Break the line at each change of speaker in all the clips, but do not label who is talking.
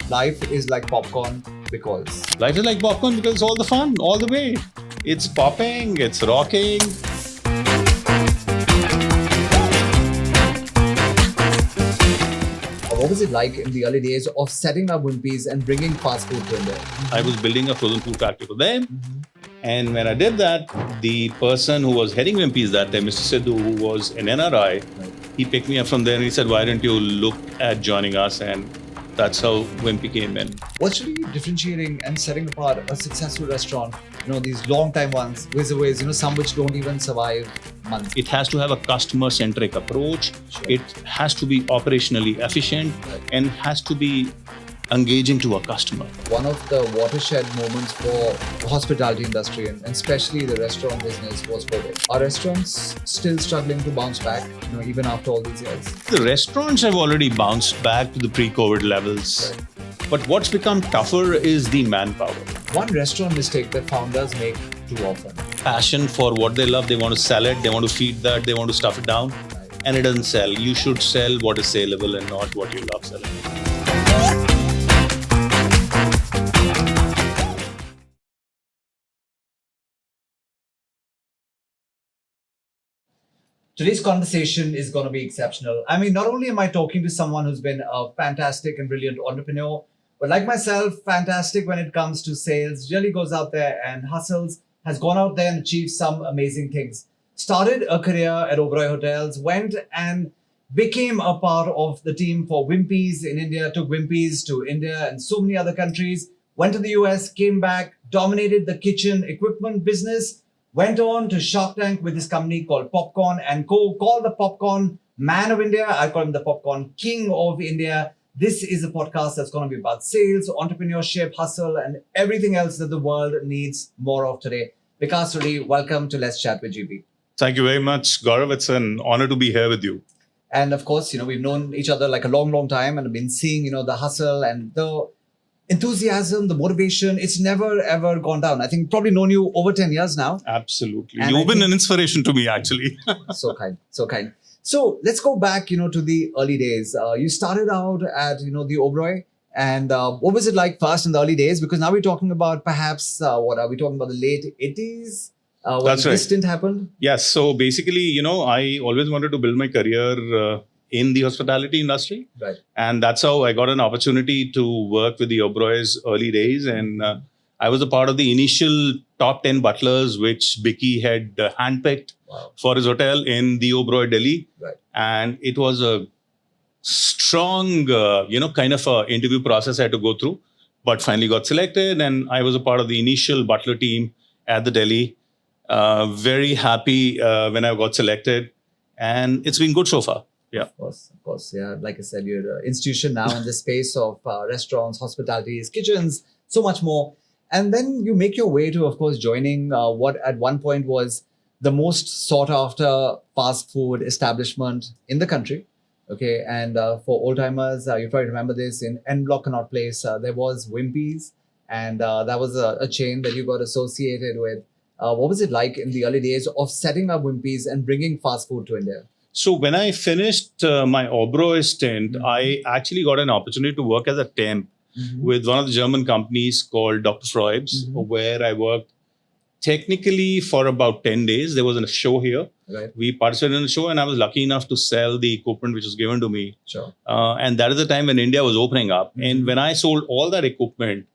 life is like popcorn because
Life is like popcorn because it's all the fun, all the way. It's popping, it's rocking.
what was it like in the early days of setting up Wimpy's and bringing fast food to India?
I was building a frozen food factory for them. And when I did that, the person who was heading Wimpy's that time, Mr. Sidhu, who was an NRI, he picked me up from there and he said, why don't you look at joining us? And that's how Wimpy came in.
What's really differentiating and setting apart a successful restaurant, these long time ones, ways, some which don't even survive months?
It has to have a customer-centric approach.
Sure.
It has to be operationally efficient and has to be engaging to a customer.
One of the watershed moments for the hospitality industry and especially the restaurant business was COVID. Are restaurants still struggling to bounce back, even after all these years?
The restaurants have already bounced back to the pre-COVID levels.
Right.
But what's become tougher is the manpower.
One restaurant mistake that founders make too often.
Passion for what they love, they want to sell it, they want to feed that, they want to stuff it down, and it doesn't sell. You should sell what is saleable and not what you love selling.
Today's conversation is going to be exceptional. I mean, not only am I talking to someone who's been a fantastic and brilliant entrepreneur, but like myself, fantastic when it comes to sales, really goes out there and hustles, has gone out there and achieved some amazing things. Started a career at Oberoi Hotels, went and became a part of the team for Wimpy's in India, took Wimpy's to India and so many other countries, went to the US, came back, dominated the kitchen equipment business, went on to Shark Tank with his company called Popcorn & Co. Called the Popcorn Man of India. I call him the Popcorn King of India. This is a podcast that's going to be about sales, entrepreneurship, hustle, and everything else that the world needs more of today. Vikas Suri, welcome to Let's Chat with GB.
Thank you very much, Gaurav. It's an honor to be here with you.
And of course, we've known each other like a long, long time and have been seeing, the hustle and the enthusiasm, the motivation. It's never, ever gone down. I think probably known you over 10 years now.
Absolutely.
And
You've been an inspiration to me, actually.
So kind, so kind. So let's go back, to the early days. You started out at, the Oberoi. And what was it like first in the early days? Because now we're talking about perhaps, what are we talking about, the late 80s? When
That's right.
This stint happened?
Yes. So basically, I always wanted to build my career in the hospitality industry.
Right.
And that's how I got an opportunity to work with the Oberoi's early days. And I was a part of the initial top 10 butlers, which Vicky had handpicked for his hotel in the Oberoi, Delhi.
Right.
And it was a strong, kind of a interview process I had to go through, but finally got selected. And I was a part of the initial butler team at the Delhi. Very happy when I got selected. And it's been good so far. Yeah.
Of course. Yeah. Like I said, you're an institution now in the space of restaurants, hospitalities, kitchens, so much more. And then you make your way to, of course, joining what at one point was the most sought after fast food establishment in the country. Okay. And for old timers, you probably remember this in N Block Connaught Place, there was Wimpy's. And that was a chain that you got associated with. What was it like in the early days of setting up Wimpy's and bringing fast food to India?
So when I finished my Oberoi stint, I actually got an opportunity to work as a temp with one of the German companies called Dr. Freud's, where I worked technically for about 10 days. There was a show here.
Right.
We participated in the show and I was lucky enough to sell the equipment which was given to me.
Sure.
And that is the time when India was opening up. And when I sold all that equipment,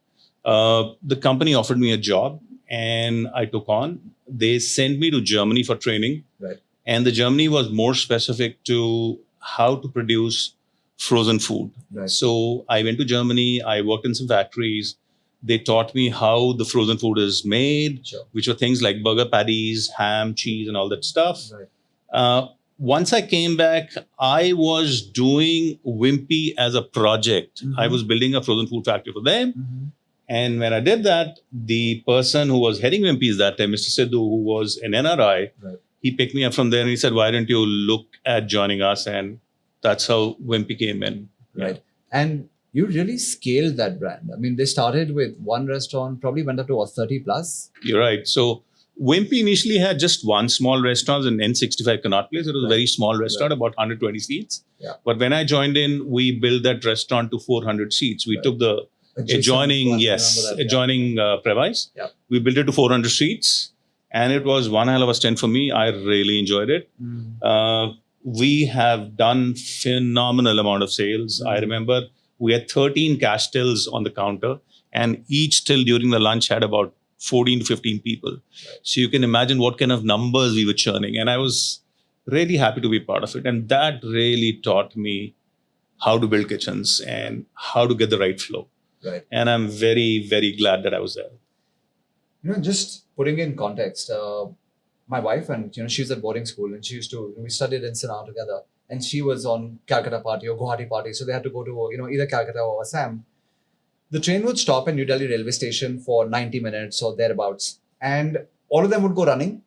the company offered me a job and I took on. They sent me to Germany for training.
Right.
And the Germany was more specific to how to produce frozen food.
Right.
So I went to Germany, I worked in some factories. They taught me how the frozen food is made, which were things like burger patties, ham, cheese, and all that stuff.
Right.
Once I came back, I was doing Wimpy as a project. I was building a frozen food factory for them. And when I did that, the person who was heading Wimpy's that time, Mr. Sidhu, who was an NRI, he picked me up from there and he said, why don't you look at joining us? And that's how Wimpy came in.
Right. And you really scaled that brand. I mean, they started with one restaurant, probably went up to 30 plus.
You're right. So Wimpy initially had just one small restaurant in N65 Connaught Place. It was a
Right.
very small restaurant,
Right.
about 120 seats.
Yeah.
But when I joined in, we built that restaurant to 400 seats. We
Right.
took the adjoining,
one,
yes,
remember that,
adjoining premise.
Yeah.
We built it to 400 seats. And it was one hell of a stint for me. I really enjoyed it. We have done phenomenal amount of sales. I remember we had 13 cash tills on the counter, and each till during the lunch had about 14 to 15 people.
Right.
So you can imagine what kind of numbers we were churning. And I was really happy to be part of it. And that really taught me how to build kitchens and how to get the right flow.
Right.
And I'm very, very glad that I was there.
Just putting in context, my wife and she was at boarding school, and she used to we studied in Sinnar together, and she was on Calcutta party or Guwahati party, so they had to go to either Calcutta or Assam. The train would stop at New Delhi railway station for 90 minutes or thereabouts, and all of them would go running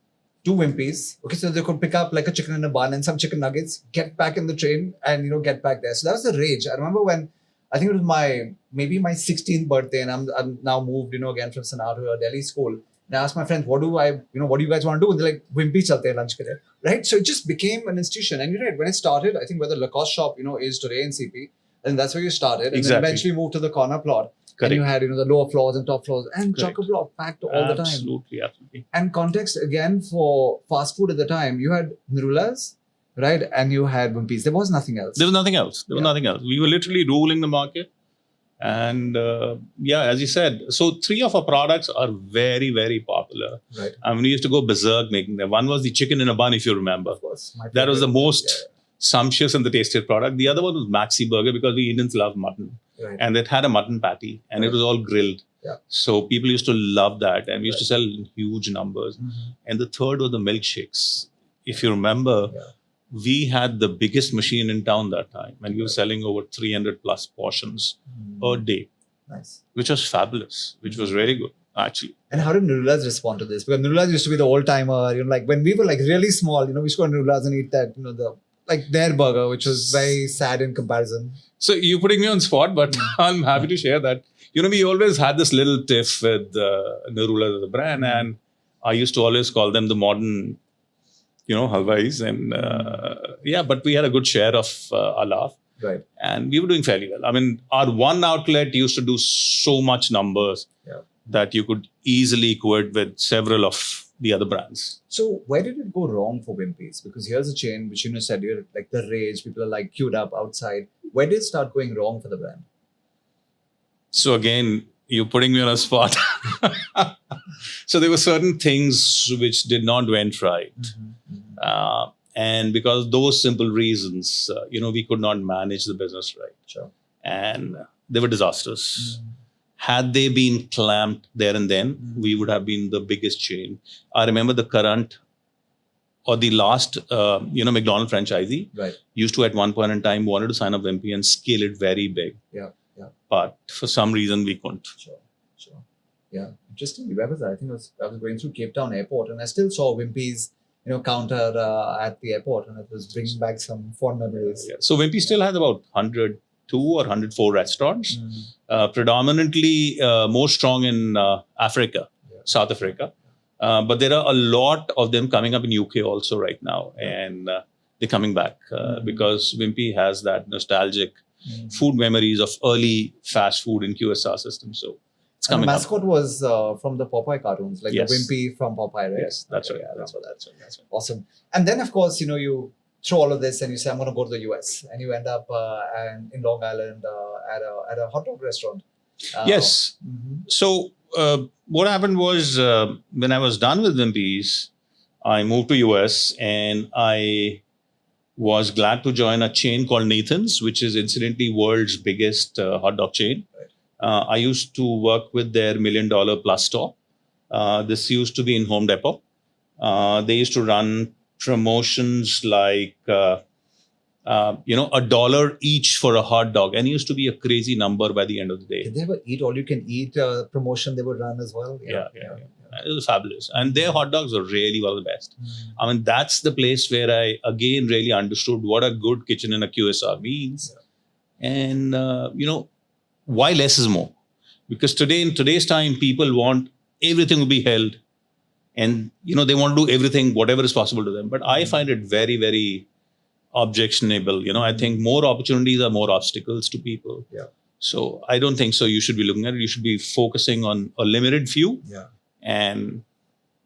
to Wimpy's. Okay, so they could pick up like a chicken in a bun and some chicken nuggets, get back in the train, and get back there. So that was the rage. I remember when I think it was my 16th birthday, and I'm now moved again from Sinnar to a Delhi school. And I asked my friends, what do you guys want to do? And they're like, Wimpy chalte hain lunch ke liye. Right? So it just became an institution. And you're right, when it started, I think where the Lacoste shop, is today in CP, and that's where you started. And
Exactly.
then eventually moved to the corner plot.
Correct.
And you had, the lower floors and top floors and
Correct.
chock-a-block packed all the time.
Absolutely.
And context again for fast food at the time, you had Nirulas, right? And you had Wimpy's. There was nothing else.
There was nothing else. We were literally ruling the market. And as you said, so 3 of our products are very, very popular.
Right.
I mean, we used to go berserk making them. One was the chicken in a bun, if you remember.
Of course. My
That was the
favorite.
most sumptuous and the tastiest product. The other one was Maxi Burger, because we Indians love mutton.
Right.
And it had a mutton patty, and it was all grilled.
Yeah.
So people used to love that, and we used to sell in huge numbers.
Mhm.
And the third was the milkshakes. If you remember, we had the biggest machine in town that time, and we were selling over 300 plus portions a day,
Nice.
which was fabulous, which was really good, actually.
And how did Nirulas respond to this? Because Nirulas used to be the old timer, like when we were like really small, we used to go to Nirulas and eat that, their burger, which was very sad in comparison.
So you're putting me on spot, but I'm happy to share that. We always had this little tiff with Nirula as a brand, and I used to always call them the modern, halwais. And but we had a good share of our laugh.
Right.
And we were doing fairly well. I mean, our one outlet used to do so much numbers that you could easily equate with several of the other brands.
So where did it go wrong for Wimpy's? Because here's a chain which said you're like the rage, people are like queued up outside. Where did it start going wrong for the brand?
So again, you're putting me on a spot. So there were certain things which did not went right. And because of those simple reasons, we could not manage the business right.
Sure.
And they were disastrous. Had they been clamped there and then, we would have been the biggest chain. I remember the current or the last, McDonald's franchisee used to, at one point in time, wanted to sign up Wimpy and scale it very big.
Yeah.
But for some reason, we couldn't.
Sure. Yeah. Interesting. Where was that? I think I was going through Cape Town airport, and I still saw Wimpy's, counter at the airport, and it was bringing back some fond memories.
Yeah. So Wimpy still has about 102 or 104 restaurants, predominantly more strong in Africa, South Africa. But there are a lot of them coming up in UK also right now, and they're coming back because Wimpy has that nostalgic food memories of early fast food in QSR system. So it's
And the
coming up.
mascot was from the Popeye cartoons, like
Yes.
the Wimpy from Popeye, right?
Yes, that's right.
Yeah,
That's
that's right. Awesome. And then, of course, you throw all of this and you say, I'm going to go to the US. And you end up in Long Island at a hot dog restaurant.
Yes. So what happened was when I was done with Wimpy's, I moved to US, and I was glad to join a chain called Nathan's, which is incidentally world's biggest hot dog chain. I used to work with their $1 million plus store. This used to be in Home Depot. They used to run promotions like, $1 each for a hot dog. And it used to be a crazy number by the end of the day.
Did they ever eat all you can eat promotion they would run as well?
Yeah. It was fabulous. And their hot dogs are really one of the best. I mean, that's the place where I, again, really understood what a good kitchen in a QSR means. And, why less is more? Because in today's time, people want everything to be held and they want to do everything, whatever is possible to them. But I find it very, very objectionable. I think more opportunities are more obstacles to people.
Yeah.
So I don't think so. You should be looking at it. You should be focusing on a limited few.
Yeah.
And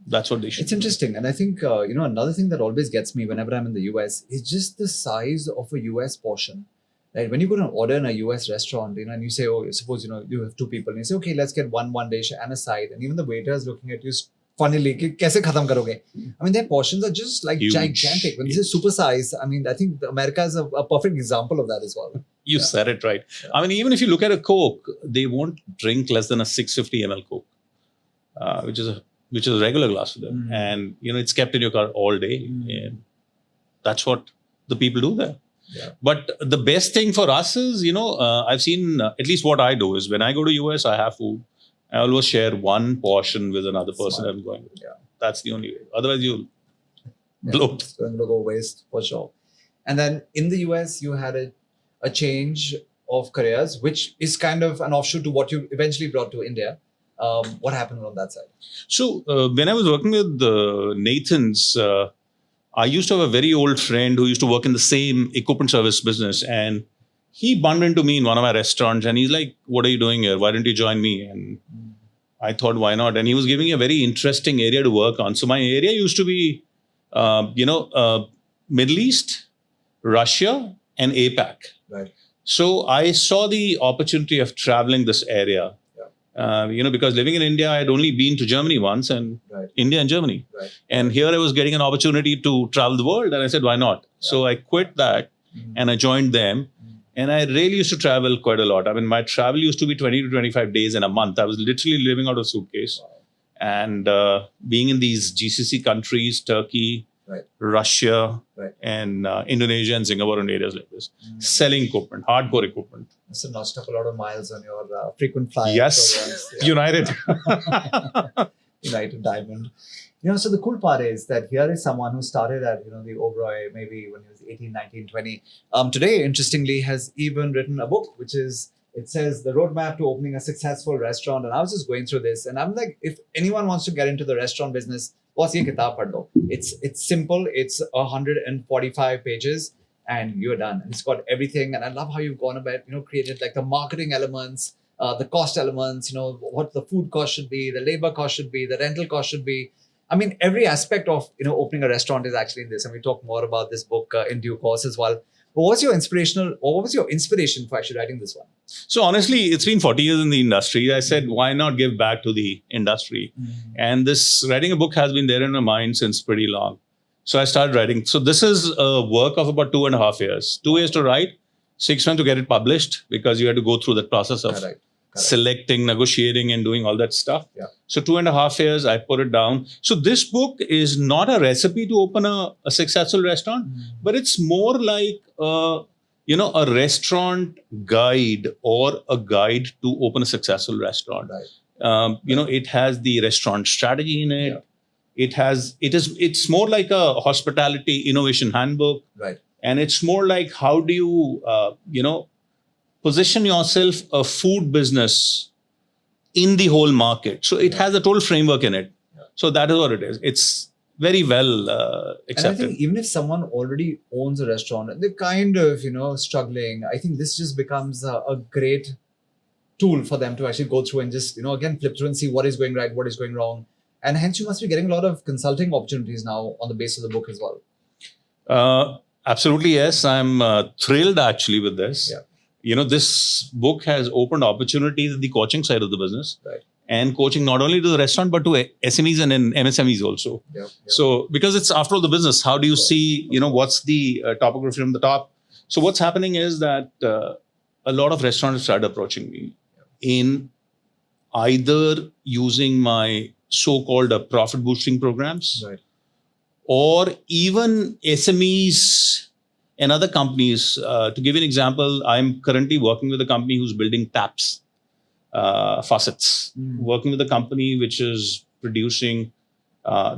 that's what they should.
It's interesting. And I think, another thing that always gets me whenever I'm in the US is just the size of a US portion. Right? When you go to order in a US restaurant, and you say, suppose, you have two people and you say, okay, let's get one dish and a side. And even the waiter is looking at you funnily, kaise khatam karoge? I mean, their portions are just like
Huge.
gigantic. When they say supersize, I mean, I think America is a perfect example of that as well.
You said it right.
Yeah.
I mean, even if you look at a Coke, they won't drink less than a 650 ml Coke, which is a regular glass for them.
Mm.
And, it's kept in your car all day.
Mm.
And that's what the people do there.
Yeah.
But the best thing for us is, I've seen, at least what I do is when I go to US, I have food. I always share one portion with another person I'm going with.
Yeah.
That's the only way. Otherwise, you'll bloat.
It's going to go waste for sure. And then in the US, you had a change of careers, which is kind of an offshoot to what you eventually brought to India. What happened on that side?
So when I was working with Nathan's, I used to have a very old friend who used to work in the same equipment service business. And he bumped into me in one of my restaurants and he's like, what are you doing here? Why don't you join me? And I thought, why not? And he was giving me a very interesting area to work on. So my area used to be, Middle East, Russia, and APAC.
Right.
So I saw the opportunity of traveling this area. Because living in India, I had only been to Germany once and
Right.
India and Germany.
Right.
And here I was getting an opportunity to travel the world. And I said, why not? So I quit that and I joined them. And I really used to travel quite a lot. I mean, my travel used to be 20 to 25 days in a month. I was literally living out of a suitcase.
Wow.
And being in these GCC countries, Turkey,
Right.
Russia,
Right.
and Indonesia and Singapore and areas like this. Selling equipment, hardcore equipment.
So notched up a lot of miles on your frequent flyer
Yes,
programs.
United.
United Diamond. So the cool part is that here is someone who started at, the Oberoi maybe when he was 18, 19, 20. Today, interestingly, has even written a book, it says The Roadmap to Opening a Successful Restaurant. And I was just going through this and I'm like, if anyone wants to get into the restaurant business, what's ye kitab pad lo? It's simple. It's 145 pages and you're done. And it's got everything. And I love how you've gone about, created like the marketing elements, the cost elements, what the food cost should be, the labor cost should be, the rental cost should be. I mean, every aspect of, opening a restaurant is actually in this. And we talk more about this book in due course as well. But what was your inspiration for actually writing this one?
So honestly, it's been 40 years in the industry. I said, why not give back to the industry? And this writing a book has been there in my mind since pretty long. So I started writing. So this is a work of about 2.5 years. 2 years to write, 6 months to get it published because you had to go through that process of
Correct.
selecting, negotiating, and doing all that stuff.
Yeah.
So 2.5 years, I put it down. So this book is not a recipe to open a successful restaurant, but it's more like a restaurant guide or a guide to open a successful restaurant.
Right.
It has the restaurant strategy in it.
Yeah.
It's more like a hospitality innovation handbook.
Right.
And it's more like how do you, position yourself a food business in the whole market. So it has a total framework in it. Yeah. So that is what it is. It's very well accepted.
And I think even if someone already owns a restaurant and they're kind of, struggling, I think this just becomes a great tool for them to actually go through and just, again, flip through and see what is going right, what is going wrong. And hence you must be getting a lot of consulting opportunities now on the basis of the book as well.
Absolutely, yes. I'm thrilled actually with this.
Yeah.
This book has opened opportunities in the coaching side of the business.
Right.
And coaching not only to the restaurant, but to SMEs and MSMEs also.
Yep.
So, because it's after all the business, how do you see, what's the topography from the top? So what's happening is that a lot of restaurants started approaching me in either using my so-called profit boosting programs,
Right.
or even SMEs and other companies. To give you an example, I'm currently working with a company who's building taps, faucets, working with a company which is producing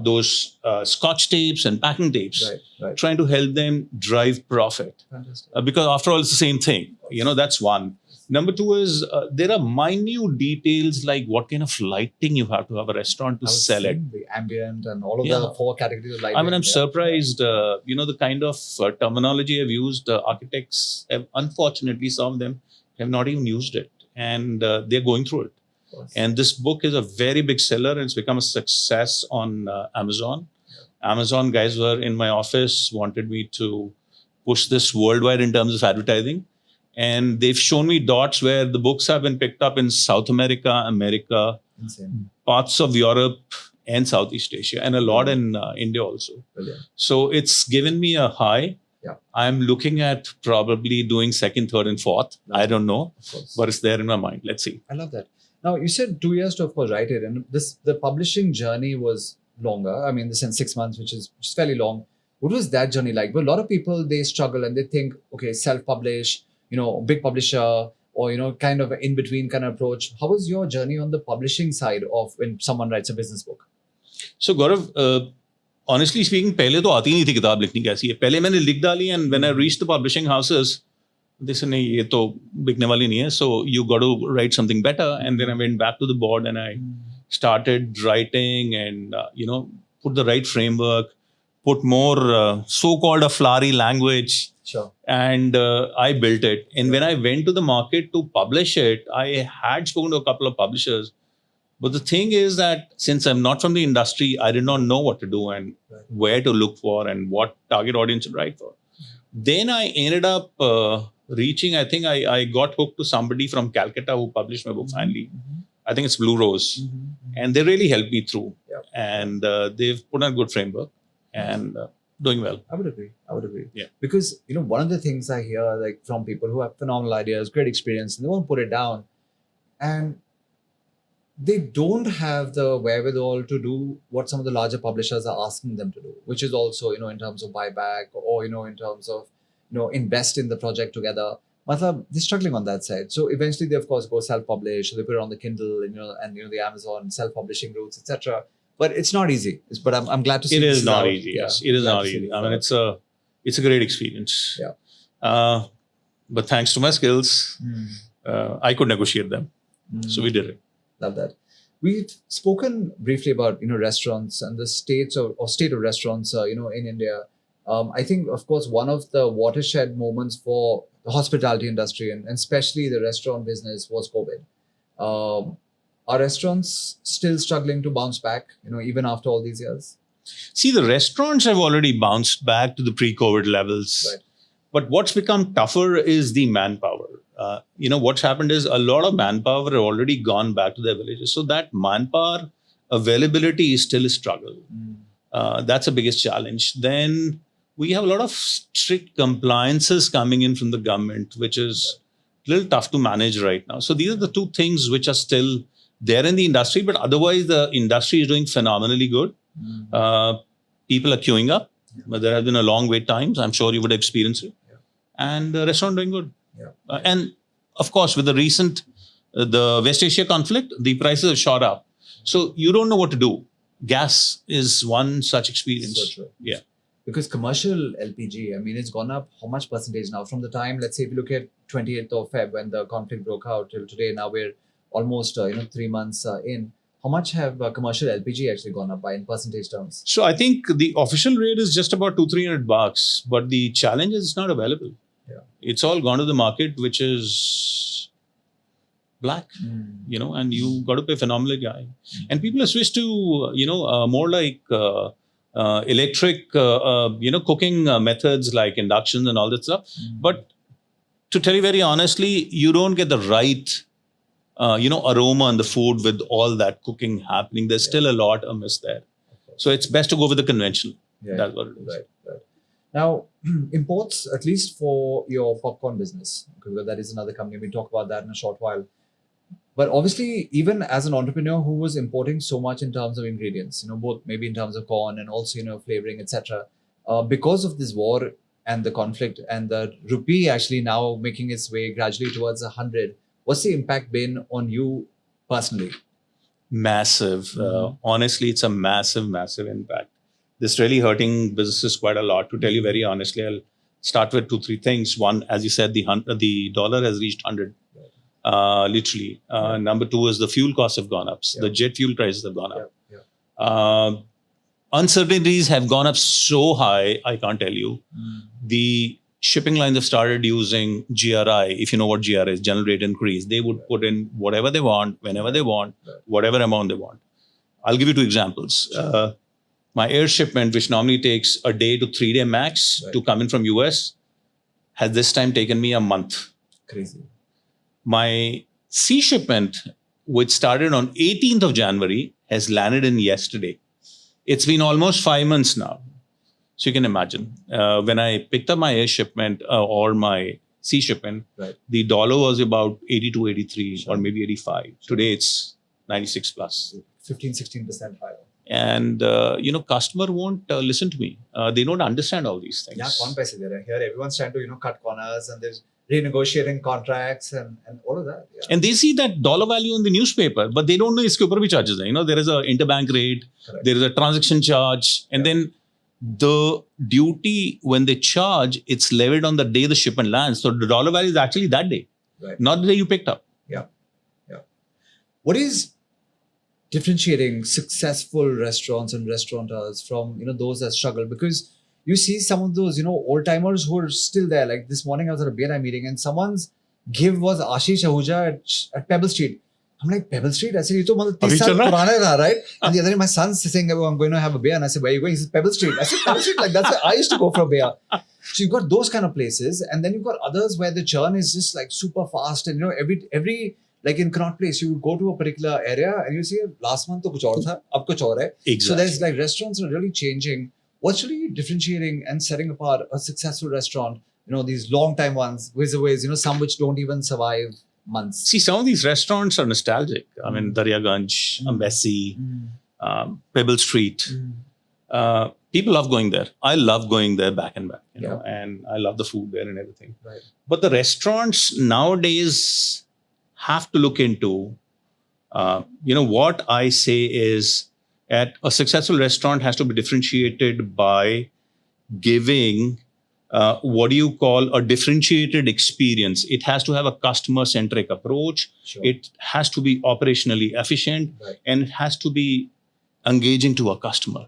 those scotch tapes and packing tapes,
Right.
trying to help them drive profit.
Fantastic.
Because after all, it's the same thing. That's one. Number two is there are minute details like what kind of lighting you have to have a restaurant to sell it.
The ambient and all of
Yeah.
the 4 categories of lighting.
I mean, I'm surprised, the kind of terminology I've used, architects have, unfortunately, some of them have not even used it, and they're going through it. And this book is a very big seller, and it's become a success on Amazon. Amazon guys were in my office, wanted me to push this worldwide in terms of advertising. And they've shown me dots where the books have been picked up in South America,
Insane.
parts of Europe and Southeast Asia, and a lot in India also.
Brilliant.
So it's given me a high.
Yeah.
I'm looking at probably doing second, third, and fourth. I don't know, but it's there in my mind. Let's see.
I love that. Now, you said 2 years to, of course, write it. And the publishing journey was longer. I mean, this in 6 months, which is fairly long. What was that journey like? But a lot of people, they struggle and they think, okay, self-publish, big publisher, or, kind of an in-between kind of approach. How was your journey on the publishing side of when someone writes a business book?
So, Gaurav, honestly speaking, पहले तो आती नहीं थी किताब लिखनी कैसी है. पहले मैंने लिख डाली, and when I reached the publishing houses, they said, नहीं, ये तो बिकने वाली नहीं है. So you got to write something better. And then I went back to the board and I started writing and, put the right framework, put more so-called a flowery language.
Sure.
And I built it. And when I went to the market to publish it, I had spoken to a couple of publishers. But the thing is that since I'm not from the industry, I did not know what to do and where to look for and what target audience to write for. Then I ended up reaching, I think I got hooked to somebody from Calcutta who published my book finally. I think it's Blue Rose. And they really helped me through. And they've put on a good framework and doing well.
I would agree.
Yeah.
Because, one of the things I hear like from people who have phenomenal ideas, great experience, and they won't put it down. And they don't have the wherewithal to do what some of the larger publishers are asking them to do, which is also, in terms of buyback or, in terms of, invest in the project together. Matlab, they're struggling on that side. So eventually they, of course, go self-publish, or they put it on the Kindle and, the Amazon self-publishing routes, etc. But it's not easy. But I'm glad to see
it is not
out.
easy. Yes, it is not easy. I mean, it's a great experience.
Yeah.
But thanks to my skills, I could negotiate them. So we did it.
Love that. We've spoken briefly about restaurants and the state of restaurants in India. I think, of course, one of the watershed moments for the hospitality industry and especially the restaurant business was COVID. Are restaurants still struggling to bounce back, even after all these years?
See, the restaurants have already bounced back to the pre-COVID levels.
Right.
But what's become tougher is the manpower. What's happened is a lot of manpower have already gone back to their villages. So that manpower availability is still a struggle. That's the biggest challenge. Then we have a lot of strict compliances coming in from the government, which is a little tough to manage right now. So these are the two things which are still there in the industry, but otherwise the industry is doing phenomenally good. People are queuing up, but there have been a long wait times. I'm sure you would experience it. And the restaurant doing good. And of course, with the recent, the West Asia conflict, the prices have shot up. So you don't know what to do. Gas is one such experience.
So true.
Yeah.
Because commercial LPG, I mean, it's gone up how much percentage now? From the time, let's say, if you look at 28th of Feb, when the conflict broke out till today, now we're almost 3 months in. How much have commercial LPG actually gone up by in percentage terms?
So I think the official rate is just about $200-300, but the challenge is it's not available. It's all gone to the market, which is black, and you got to pay phenomenally high. And people have switched to, more like electric, cooking methods like induction and all that stuff. But to tell you very honestly, you don't get the right, aroma in the food with all that cooking happening. There's still a lot amiss there. So it's best to go with the conventional. That's what it is.
Right. Now, imports, at least for your popcorn business, because that is another company. We'll talk about that in a short while. But obviously, even as an entrepreneur who was importing so much in terms of ingredients, both maybe in terms of corn and also, flavoring, etc., because of this war and the conflict and the rupee actually now making its way gradually towards 100, what's the impact been on you personally?
Massive. Honestly, it's a massive, massive impact. This really hurting businesses quite a lot. To tell you very honestly, I'll start with 2-3 things. One, as you said, the dollar has reached 100. literally. Number two is the fuel costs have gone up. The jet fuel prices have gone up. Uncertainties have gone up so high, I can't tell you. The shipping lines have started using GRI. If you know what GRI is, general rate increase. They would put in whatever they want, whenever they want, whatever amount they want. I'll give you two examples. My air shipment, which normally takes a day to 3 day max to come in from US, has this time taken me a month.
Crazy.
My sea shipment, which started on 18th of January, has landed in yesterday. It's been almost 5 months now. So you can imagine, when I picked up my air shipment or my sea shipment, the dollar was about 82, 83 or maybe 85. Today it's 96 plus.
15-16% higher.
And, customer won't listen to me. They don't understand all these things.
Yeah, kaun paise de raha hai? Here everyone's trying to, cut corners and there's renegotiating contracts and all of that. Yeah.
And they see that dollar value in the newspaper, but they don't know iske upar bhi charges hai. There is a interbank rate, there is a transaction charge, and then the duty when they charge, it's levied on the day the shipment lands. So the dollar value is actually that day, not the day you picked up.
Yeah. What is differentiating successful restaurants and restaurateurs from those that struggle? Because you see some of those old timers who are still there. Like this morning I was at a BNI meeting and someone's give was Ashish Ahuja at Pebble Street. I'm like, Pebble Street? I said, you told 30 saal purana hai, right? And the other day my son's saying, oh, I'm going to have a beer. And I said, where are you going? He said, Pebble Street. I said, Pebble Street? Like that's where I used to go for a beer. So you've got those kind of places. And then you've got others where the churn is just like super fast. And every like in Connaught Place, you would go to a particular area and you see last month to kuch aur tha, ab kuch aur hai.
Exactly.
So there's like restaurants are really changing. What's really differentiating and setting apart a successful restaurant? These long time ones, vis-a-vis, some which don't even survive months.
See, some of these restaurants are nostalgic. I mean, Daryaganj, Embassy, Pebble Street. People love going there. I love going there back and back, and I love the food there and everything.
Right.
But the restaurants nowadays have to look into, what I say is at a successful restaurant has to be differentiated by giving what do you call a differentiated experience. It has to have a customer-centric approach.
Sure.
It has to be operationally efficient, and it has to be engaging to a customer.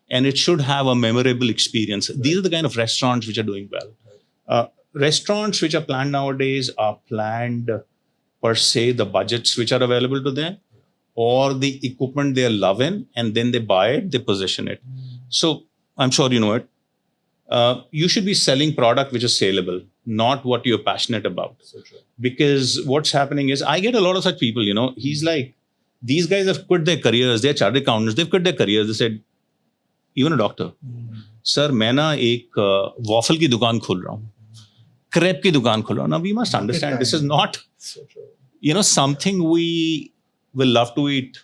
And it should have a memorable experience. These are the kind of restaurants which are doing well. Restaurants which are planned nowadays are planned per se, the budgets which are available to them, or the equipment they are loving, and then they buy it, they position it. So I'm sure you know it. You should be selling product which is saleable, not what you're passionate about.
So true.
Because what's happening is, I get a lot of such people, he's like, these guys have quit their careers, they're chartered accountants, they've quit their careers. They said, even a doctor, sir, मैं ना एक waffle की दुकान खोल रहा हूँ, crepe की दुकान खोल रहा हूँ. Now we must understand, this is not, something we will love to eat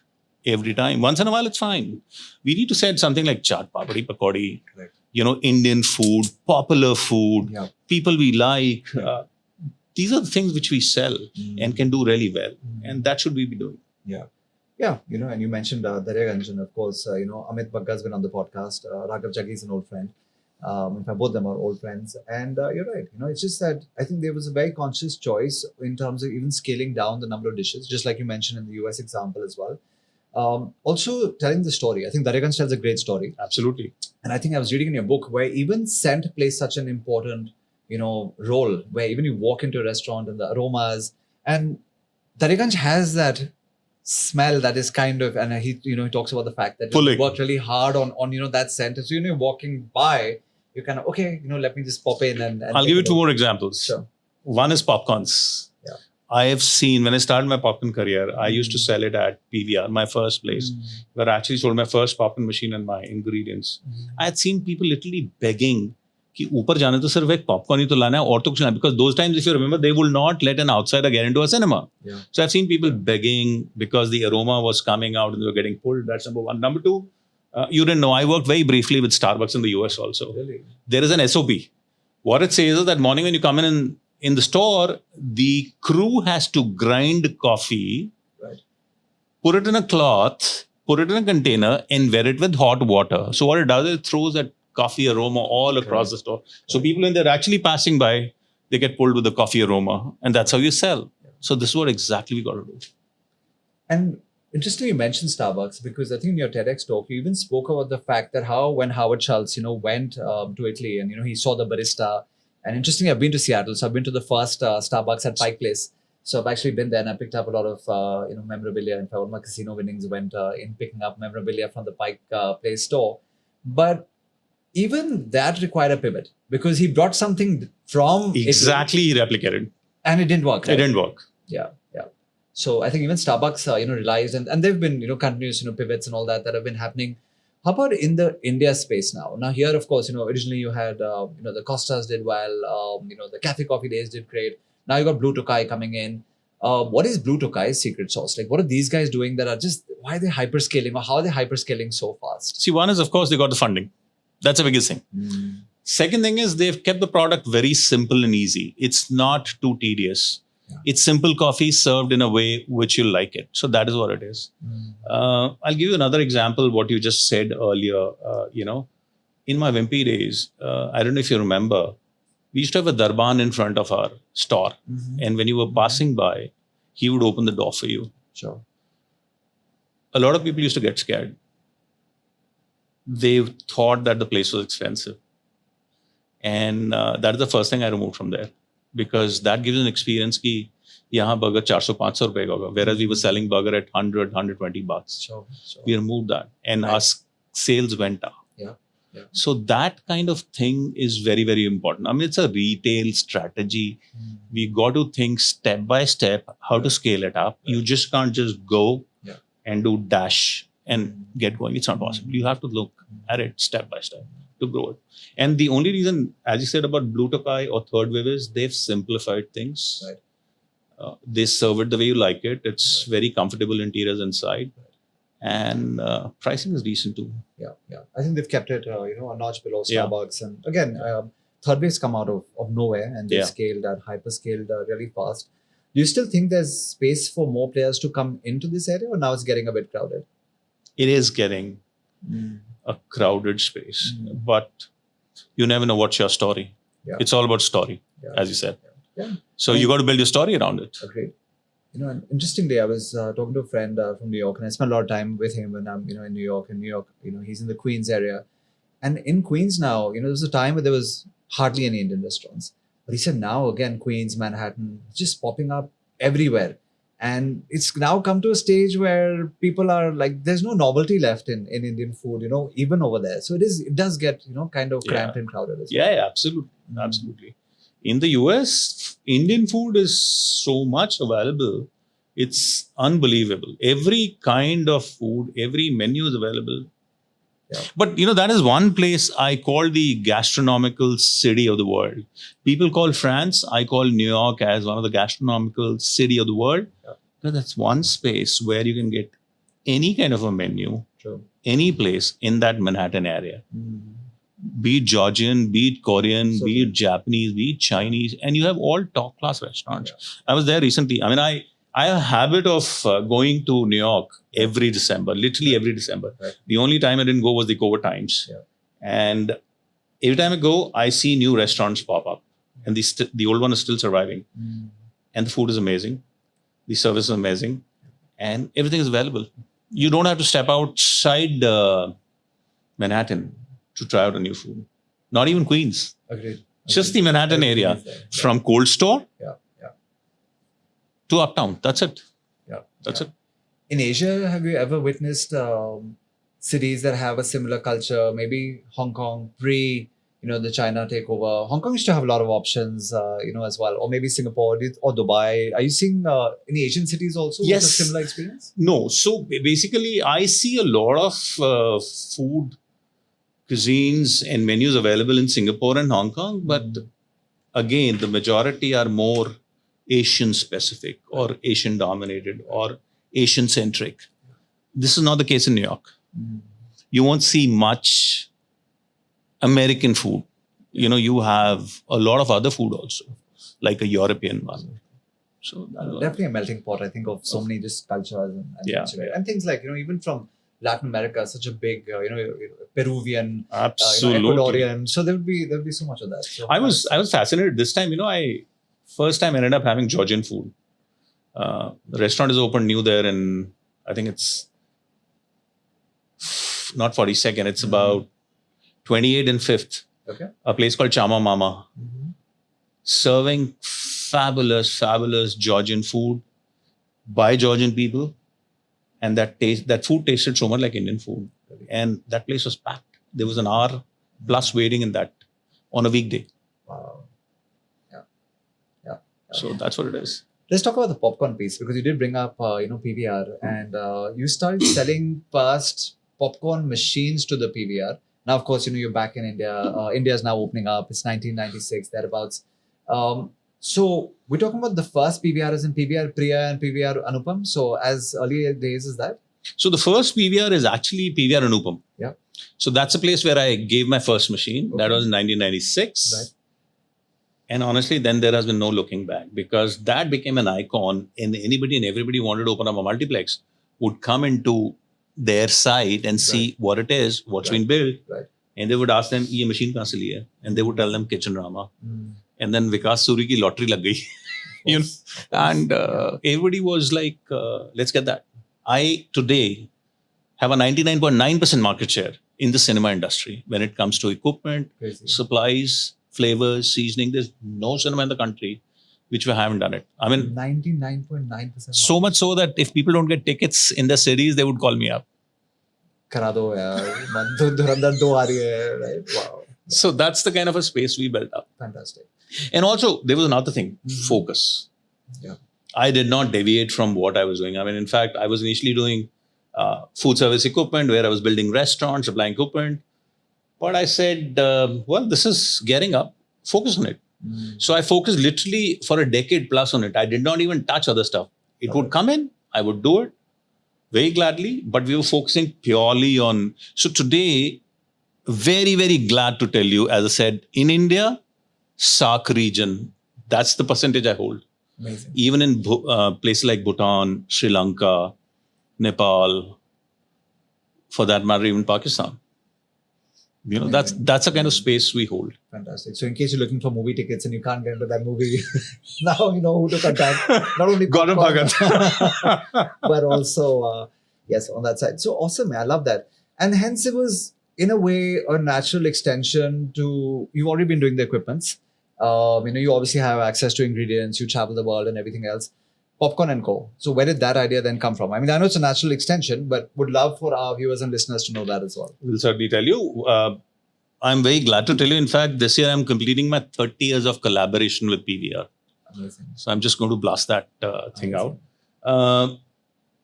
every time. Once in a while, it's fine. We need to set something like chaat, papadi, pakodi, Indian food, popular food, people we like. These are the things which we sell and can do really well. And that should we be doing.
Yeah, and you mentioned Daryaganj, and of course, Amit Bagga's been on the podcast. Raghav Jaggi is an old friend. In fact, both of them are old friends. And you're right. It's just that I think there was a very conscious choice in terms of even scaling down the number of dishes, just like you mentioned in the US example as well. Also telling the story. I think Daryaganj tells a great story.
Absolutely.
And I think I was reading in your book where even scent plays such an important, role, where even you walk into a restaurant and the aromas, and Daryaganj has that smell that is kind of, and he talks about the fact that he worked really hard on that scent. So you're walking by, you're kind of, okay, let me just pop in and
I'll give you two more examples.
Sure.
One is popcorns.
Yeah.
I have seen, when I started my popcorn career, I used to sell it at PVR, my first place, where I actually sold my first popcorn machine and my ingredients. I had seen people literally begging कि ऊपर जाने तो सिर्फ एक popcorn ही तो लाना है और तो कुछ नहीं, because those times, if you remember, they will not let an outsider get into a cinema. So I've seen people begging because the aroma was coming out and they were getting pulled. That's number one. Number two, you didn't know, I worked very briefly with Starbucks in the US also.
Really?
There is an SOP. What it says is that morning when you come in the store, the crew has to grind coffee, put it in a cloth, put it in a container, and wear it with hot water. So what it does is it throws that coffee aroma all across the store. So people, when they're actually passing by, they get pulled with the coffee aroma, and that's how you sell. So this is what exactly we got to do.
And interesting you mentioned Starbucks, because I think in your TEDx talk, you even spoke about the fact that how when Howard Schultz, went to Italy and, he saw the barista. And interestingly, I've been to Seattle. So I've been to the first Starbucks at Pike Place. So I've actually been there and I picked up a lot of, memorabilia. In fact, all my casino winnings went in picking up memorabilia from the Pike Place store. But even that required a pivot because he brought something from
Exactly,
Italy,
he replicated.
and it didn't work. Right?
It didn't work.
Yeah. So I think even Starbucks, realized, and they've been, continuous, pivots and all that have been happening. How about in the India space now? Now here, of course, originally you had, the Costas did well, the Cafe Coffee Days did great. Now you got Blue Tokai coming in. What is Blue Tokai's secret sauce? Like, what are these guys doing that are just, why are they hyperscaling, or how are they hyperscaling so fast?
See, one is, of course, they got the funding. That's the biggest thing. Second thing is they've kept the product very simple and easy. It's not too tedious. Yeah. It's simple coffee served in a way which you like it. So that is what it is. I'll give you another example, what you just said earlier. In my Wimpy days, I don't know if you remember, we used to have a darban in front of our store. And when you were passing by, he would open the door for you.
Sure.
A lot of people used to get scared. They thought that the place was expensive. And that is the first thing I removed from there. Because that gives an experience ki yahan burger 400-500 rupees hoga, whereas we were selling burger at 100-120 bucks.
Sure.
We removed that and our sales went up.
Yeah.
So that kind of thing is very, very important. I mean, it's a retail strategy. We got to think step by step how to scale it up. You just can't just go and do dash and get going. It's not possible. You have to look at it step by step to grow it. And the only reason, as you said about Blue Tokai or Third Wave, is they've simplified things.
Right.
They serve it the way you like it. It's very comfortable interiors inside. And pricing is decent too.
Yeah. I think they've kept it, a notch below Starbucks. And again, Third Wave's come out of nowhere and they've scaled that, hyperscaled really fast. Do you still think there's space for more players to come into this area, or now it's getting a bit crowded?
It is getting a crowded space, but you never know what's your story. It's all about story, as you said. So you got to build your story around it.
Agreed. And interestingly, I was talking to a friend from New York, and I spent a lot of time with him when I'm, in New York. In New York, he's in the Queens area, and in Queens now, there was a time where there was hardly any Indian restaurants. But he said now again, Queens, Manhattan, just popping up everywhere. And it's now come to a stage where people are like, there's no novelty left in Indian food, even over there. So it does get, kind of cramped and crowded as well.
Yeah, absolutely. Absolutely. In the US, Indian food is so much available. It's unbelievable. Every kind of food, every menu is available. Yeah. But, that is one place I call the gastronomical city of the world. People call France, I call New York as one of the gastronomical city of the world. Yeah. Because that's one space where you can get any kind of a menu, any place in that Manhattan area. Be it Georgian, be it Korean, be it Japanese, be it Chinese, and you have all top class restaurants. Yeah. I was there recently. I mean, I have a habit of going to New York every December, literally every December. Right. The only time I didn't go was the COVID times. Yeah. And every time I go, I see new restaurants pop up. And the old one is still surviving. And the food is amazing. The service is amazing. And everything is available. You don't have to step outside Manhattan to try out a new food. Not even Queens.
Agreed.
Just the Manhattan area. From cold store to uptown. That's it. That's it.
In Asia, have you ever witnessed cities that have a similar culture? Maybe Hong Kong pre, the China takeover. Hong Kong used to have a lot of options, as well. Or maybe Singapore or Dubai. Are you seeing any Asian cities also with a similar experience?
No. So basically, I see a lot of food cuisines and menus available in Singapore and Hong Kong. But again, the majority are more Asian specific or Asian dominated or Asian centric. This is not the case in New York. You won't see much American food. You have a lot of other food also, like a European one. So
definitely a melting pot, I think, of so many just cultures and things like, even from Latin America, such a big, Peruvian, Ecuadorian. So there'll be so much of that. So
I was fascinated this time. First time I ended up having Georgian food. The restaurant is open new there, and I think it's not 42nd. It's about 28 and 5th.
Okay.
A place called Chama Mama, serving fabulous Georgian food by Georgian people, and that food tasted so much like Indian food, and that place was packed. There was an hour plus waiting in that on a weekday.
Wow. Yeah.
So that's what it is.
Let's talk about the popcorn piece, because you did bring up, PVR, and you started selling first popcorn machines to the PVR. Now, of course, you're back in India. India is now opening up. It's 1996, thereabouts. So we're talking about the first PVR as in PVR Priya and PVR Anupam. So as early days as that?
So the first PVR is actually PVR Anupam.
Yeah.
So that's a place where I gave my first machine.
Okay.
That was in 1996.
Right.
And honestly, then there has been no looking back, because that became an icon, and anybody and everybody wanted to open up a multiplex would come into their site and see what it is, what's been built.
Right.
And they would ask them, "Ye machine kahan se liya?" And they would tell them Kitchen Rama. And then Vikas Suri ki lottery lag gayi. You know? And everybody was like, let's get that. I today have a 99.9% market share in the cinema industry when it comes to equipment, supplies, flavors, seasoning. There's no cinema in the country which we haven't done it. I mean,
99.9%.
so much so that if people don't get tickets in the cities, they would call me up.
Kara do yaar. Dhurandhar 2 aa rahi hai, right? Wow.
So that's the kind of a space we built up.
Fantastic.
And also, there was another thing, focus.
Yeah.
I did not deviate from what I was doing. I mean, in fact, I was initially doing food service equipment, where I was building restaurants, supplying equipment. But I said, this is getting up. Focus on it. So I focused literally for a decade plus on it. I did not even touch other stuff. It would come in, I would do it very gladly, but we were focusing purely on. So today, very, very glad to tell you, as I said, in India, SAARC region, that's the percentage I hold.
Amazing.
Even in places like Bhutan, Sri Lanka, Nepal, for that matter, even Pakistan. You know,
Amazing.
that's the kind of space we hold.
Fantastic. So in case you're looking for movie tickets and you can't get into that movie, now you know who to contact. Not only
Gaurav
Bhagat, but also, yes, on that side. So awesome, man. I love that. And hence it was, in a way, a natural extension to, you've already been doing the equipments. You obviously have access to ingredients, you travel the world and everything else. Popcorn & Co. So where did that idea then come from? I mean, I know it's a natural extension, but would love for our viewers and listeners to know that as well.
We'll certainly tell you. I'm very glad to tell you. In fact, this year I'm completing my 30 years of collaboration with PVR.
Amazing.
So I'm just going to blast that thing out.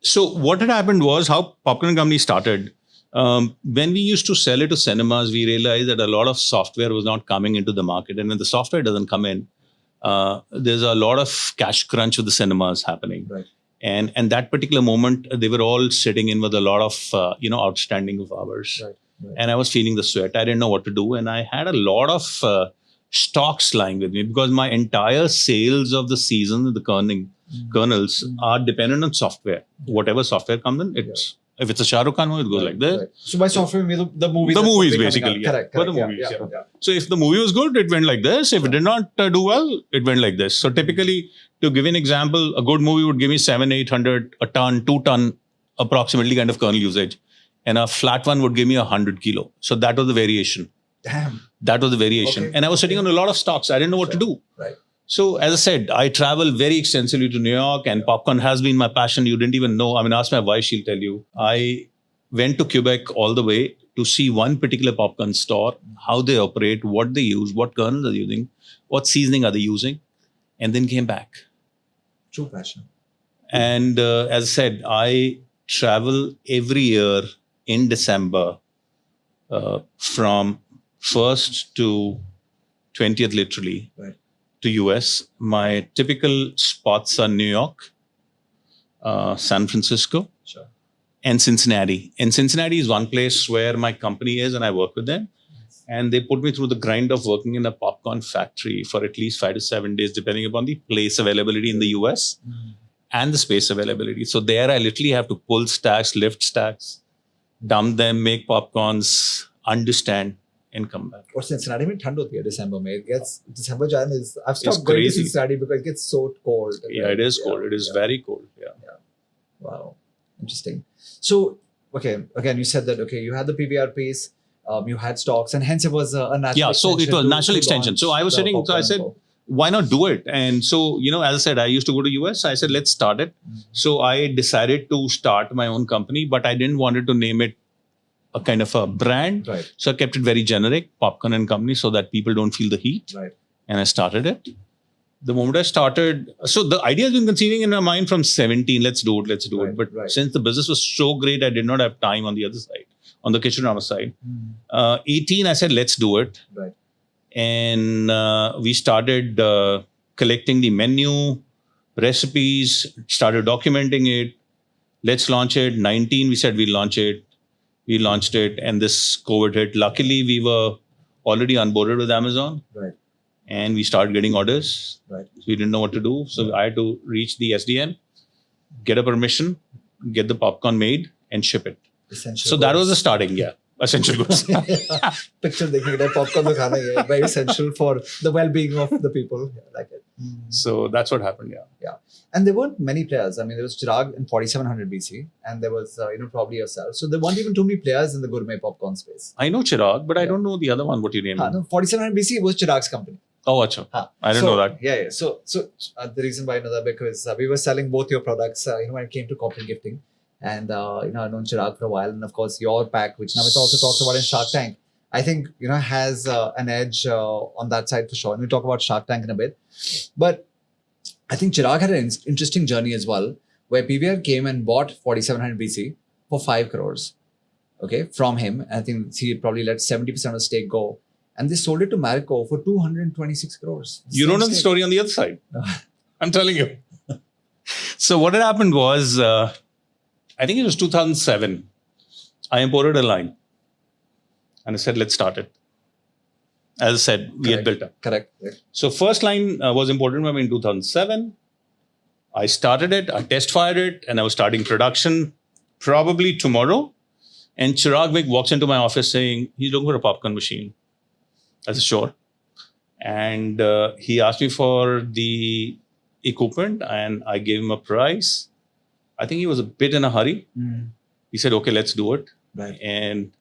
So what had happened was how Popcorn Company started. When we used to sell it to cinemas, we realized that a lot of software was not coming into the market. And when the software doesn't come in, there's a lot of cash crunch with the cinemas happening.
Right.
And that particular moment, they were all sitting in with a lot of, outstanding of hours.
Right.
And I was feeling the sweat. I didn't know what to do. And I had a lot of stocks lying with me, because my entire sales of the season, the kernels are dependent on software. Whatever software comes in, it's... If it's a Shah Rukh Khan movie, it goes like this.
Right. So by software, the movies.
The movies, basically. Yeah.
Correct.
But the movies, yeah. So if the movie was good, it went like this. If it did not do well, it went like this. So typically, to give you an example, a good movie would give me 700-800, a ton, 2 ton, approximately kind of kernel usage. And a flat one would give me 100 kilo. So that was the variation.
Damn.
That was the variation.
Okay.
And I was sitting on a lot of stocks. I didn't know what to do.
Right.
So as I said, I travel very extensively to New York, and popcorn has been my passion. You didn't even know. I mean, ask my wife, she'll tell you. I went to Quebec all the way to see one particular popcorn store, how they operate, what they use, what kernels are they using, what seasoning are they using, and then came back.
True passion.
And as I said, I travel every year in December from 1st to 20th, literally,
right,
to US. My typical spots are New York, San Francisco,
sure,
and Cincinnati. And Cincinnati is one place where my company is and I work with them.
Nice.
And they put me through the grind of working in a popcorn factory for at least 5 to 7 days, depending upon the place availability in the US and the space availability. So there I literally have to pull stacks, lift stacks, dump them, make popcorns, understand. and come back.
Or Cincinnati में ठंड होती है December में. It gets December Jan is I've stopped
It's
going to
crazy.
Cincinnati because it gets so cold.
Yeah, it is cold. It is very cold. Yeah.
Wow, interesting. So okay, again you said that you had the PVR piece, you had stocks, and hence it was a natural.
Yeah, so it
extension
was
to-
natural
to
extension. So
launch
I was
the
sitting, so I
Popcorn
said,
Co.
why not do it? And so, as I said, I used to go to US. I said, let's start it. So I decided to start my own company, but I didn't want it to name it a kind of a brand.
Right,
So I kept it very generic, Popcorn and Company, so that people don't feel the heat.
right.
And I started it. The moment I started, so the idea has been conceiving in my mind from 17. Let's do it.
Right,
But
right.
since the business was so great, I did not have time on the other side, on the kitchen drama side. 18, I said, let's do it.
Right.
And we started collecting the menu, recipes, started documenting it. Let's launch it. 19, we said we'll launch it. We launched it, and this COVID hit. Luckily, we were already onboarded with Amazon.
Right.
And we started getting orders.
Right.
We didn't know what to do. So I had to reach the SDN, get a permission, get the popcorn made, and ship it.
Essential.
So that was the starting, essential goods.
Picture देखने के लिए popcorn तो खाना ही है. Very essential for the well-being of the people. Yeah, like it.
So that's what happened,
And there weren't many players. I mean, there was Chirag in 4700 BC, and there was probably yourself. So there weren't even too many players in the gourmet popcorn space.
I know Chirag, but I
Yeah.
don't know the other one. What you name it?
No, 4700 BC was Chirag's company.
Oh, acha. I didn't know that.
Yeah. So the reason why I know that because we were selling both your products. When it came to corporate gifting, and I've known Chirag for a while, and of course your pack, which Namita also talks about in Shark Tank, I think has an edge on that side for sure. And we'll talk about Shark Tank in a bit, but I think Chirag had an interesting journey as well, where PVR came and bought 4700 BC for 5 crores. Okay, from him. I think he probably let 70% of the stake go. And they sold it to Marico for 226 crores.
You don't know the story on the other side. I'm telling you. So what had happened was, I think it was 2007. I imported a line. And I said, let's start it. As I said, we had built up.
Correct.
So first line was imported by me in 2007. I started it, I test fired it, and I was starting production probably tomorrow. And Chirag Vik walks into my office saying, he's looking for a popcorn machine. I said, sure. And he asked me for the equipment, and I gave him a price. I think he was a bit in a hurry. He said, okay, let's do it.
Right.
And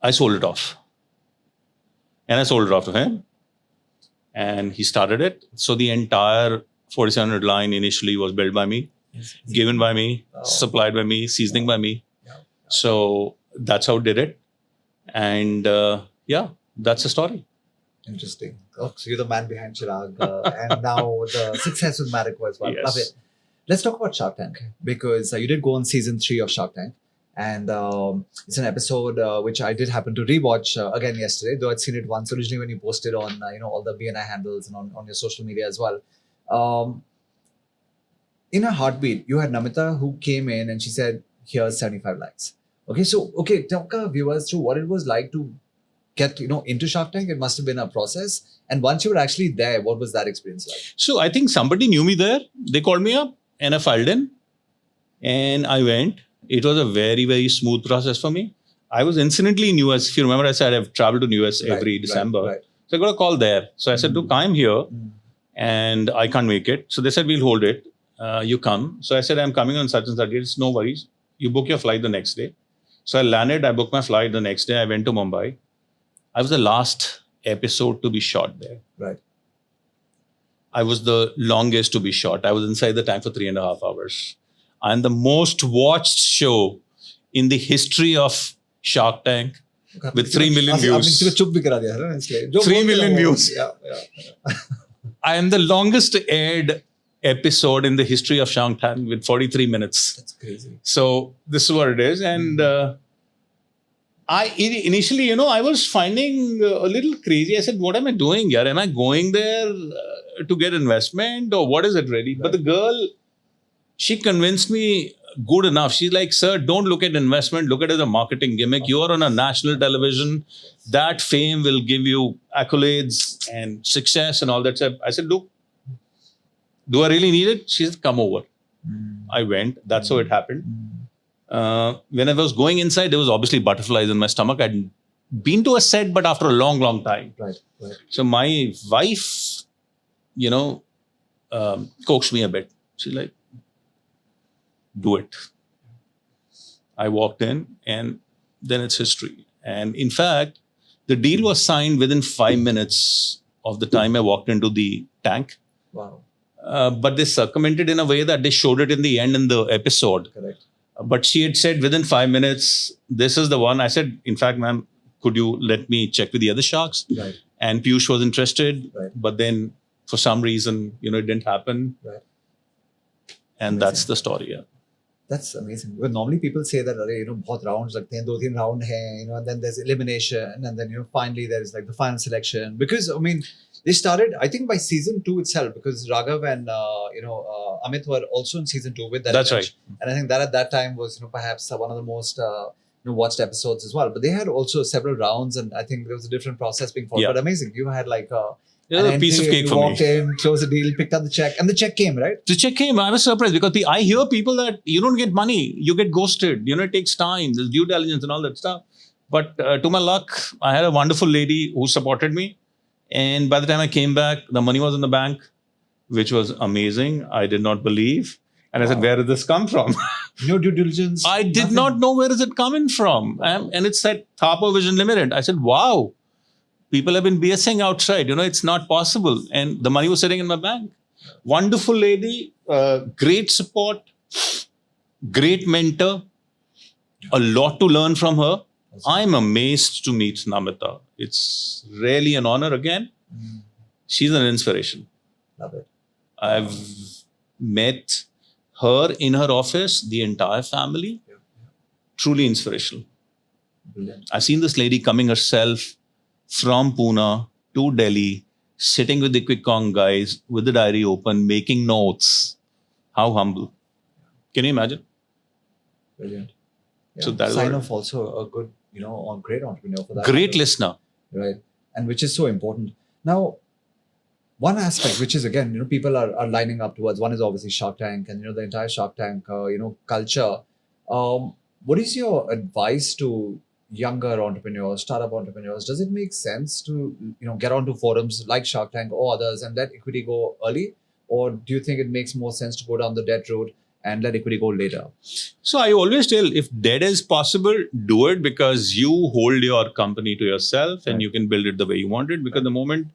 I sold it off. And I sold it off to him. And he started it. So the entire 4700 line initially was built by me, given by me, supplied by me, seasoning by me. So that's how I did it. And that's the story.
Interesting. Oh, so you're the man behind Chirag, and now the success with Marico as well.
Yes.
Love it. Let's talk about Shark Tank because you did go on season 3 of Shark Tank, and it's an episode which I did happen to rewatch again yesterday, though I'd seen it once originally when you posted on all the BNI handles and on your social media as well. In a heartbeat, you had Namita who came in and she said, "Here's 75 lakhs." Okay, talk our viewers through what it was like to get into Shark Tank. It must have been a process, and once you were actually there, what was that experience like?
So I think somebody knew me there. They called me up and I filed in and I went. It was a very, very smooth process for me. I was incidentally in US. If you remember, I said I've traveled to US every December.
Right.
So I got a call there. So I said, look, I'm here and I can't make it. So they said, we'll hold it. You come. So I said, I'm coming on such and such dates. No worries. You book your flight the next day. So I landed. I booked my flight the next day. I went to Mumbai. I was the last episode to be shot there.
Right.
I was the longest to be shot. I was inside the tank for 3.5 hours. I'm the most watched show in the history of Shark Tank with 3 million views. 3 million views.
Yeah.
I am the longest aired episode in the history of Shark Tank with 43 minutes.
That's crazy.
So this is what it is. And initially, I was finding a little crazy. I said, what am I doing here? Am I going there to get investment or what is it really? Right. But the girl, she convinced me good enough. She's like, sir, don't look at investment. Look at it as a marketing gimmick. You are on a national television. That fame will give you accolades and success and all that stuff. I said, look, do I really need it? She said, come over. I went. That's how it happened. When I was going inside, there was obviously butterflies in my stomach. I'd been to a set, but after a long, long time.
Right.
So my wife, coaxed me a bit. She's like, do it. I walked in, and then it's history. And in fact, the deal was signed within 5 minutes of the time I walked into the tank.
Wow.
But they circumvented in a way that they showed it in the end in the episode.
Correct.
But she had said within 5 minutes, this is the one. I said, in fact, ma'am, could you let me check with the other sharks?
Right.
And Piyush was interested,
Right.
but then for some reason, it didn't happen.
Right.
And
Amazing.
that's the story. Yeah.
That's amazing. Well, normally people say that, बहुत rounds लगते हैं, 2-3 round हैं, and then there's elimination, and then finally there's like the final selection. Because I mean, they started, I think, by season 2 itself, because Raghav and Amit were also in season 2 with that.
That's
event.
right.
And I think that at that time was perhaps one of the most watched episodes as well. But they had also several rounds, and I think there was a different process being followed.
Yeah.
But amazing, you had like
It was a piece of cake
you
for
walked
me.
in, closed the deal, picked up the check, and the check came, right?
The check came. I was surprised because I hear people that you don't get money, you get ghosted. It takes time. There's due diligence and all that stuff. But to my luck, I had a wonderful lady who supported me. And by the time I came back, the money was in the bank, which was amazing. I did not believe. And I said, where did this come from?
No due diligence.
I did
nothing.
not know where is it coming from. And it's at Thapa Vision Limited. I said, wow. People have been BSing outside. It's not possible. And the money was sitting in my bank. Wonderful lady, great support, great mentor, a lot to learn from her. I'm amazed to meet Namita. It's really an honor again. She's an inspiration.
Love it.
I've met her in her office, the entire family. Truly inspirational.
Brilliant.
I've seen this lady coming herself from Pune to Delhi, sitting with the Quick Kong guys with the diary open, making notes. How humble. Can you imagine?
Brilliant. Yeah.
So that is
sign
what-
of also a good, great entrepreneur for that.
Great listener.
Right. And which is so important. Now, one aspect which is, again, people are lining up towards, one is obviously Shark Tank and, the entire Shark Tank, culture. What is your advice to younger entrepreneurs, startup entrepreneurs? Does it make sense to, get onto forums like Shark Tank or others and let equity go early? Or do you think it makes more sense to go down the debt route and let equity go later?
So I always tell, if debt is possible, do it, because you hold your company to yourself and
Right.
you can build it the way you want it. Because the moment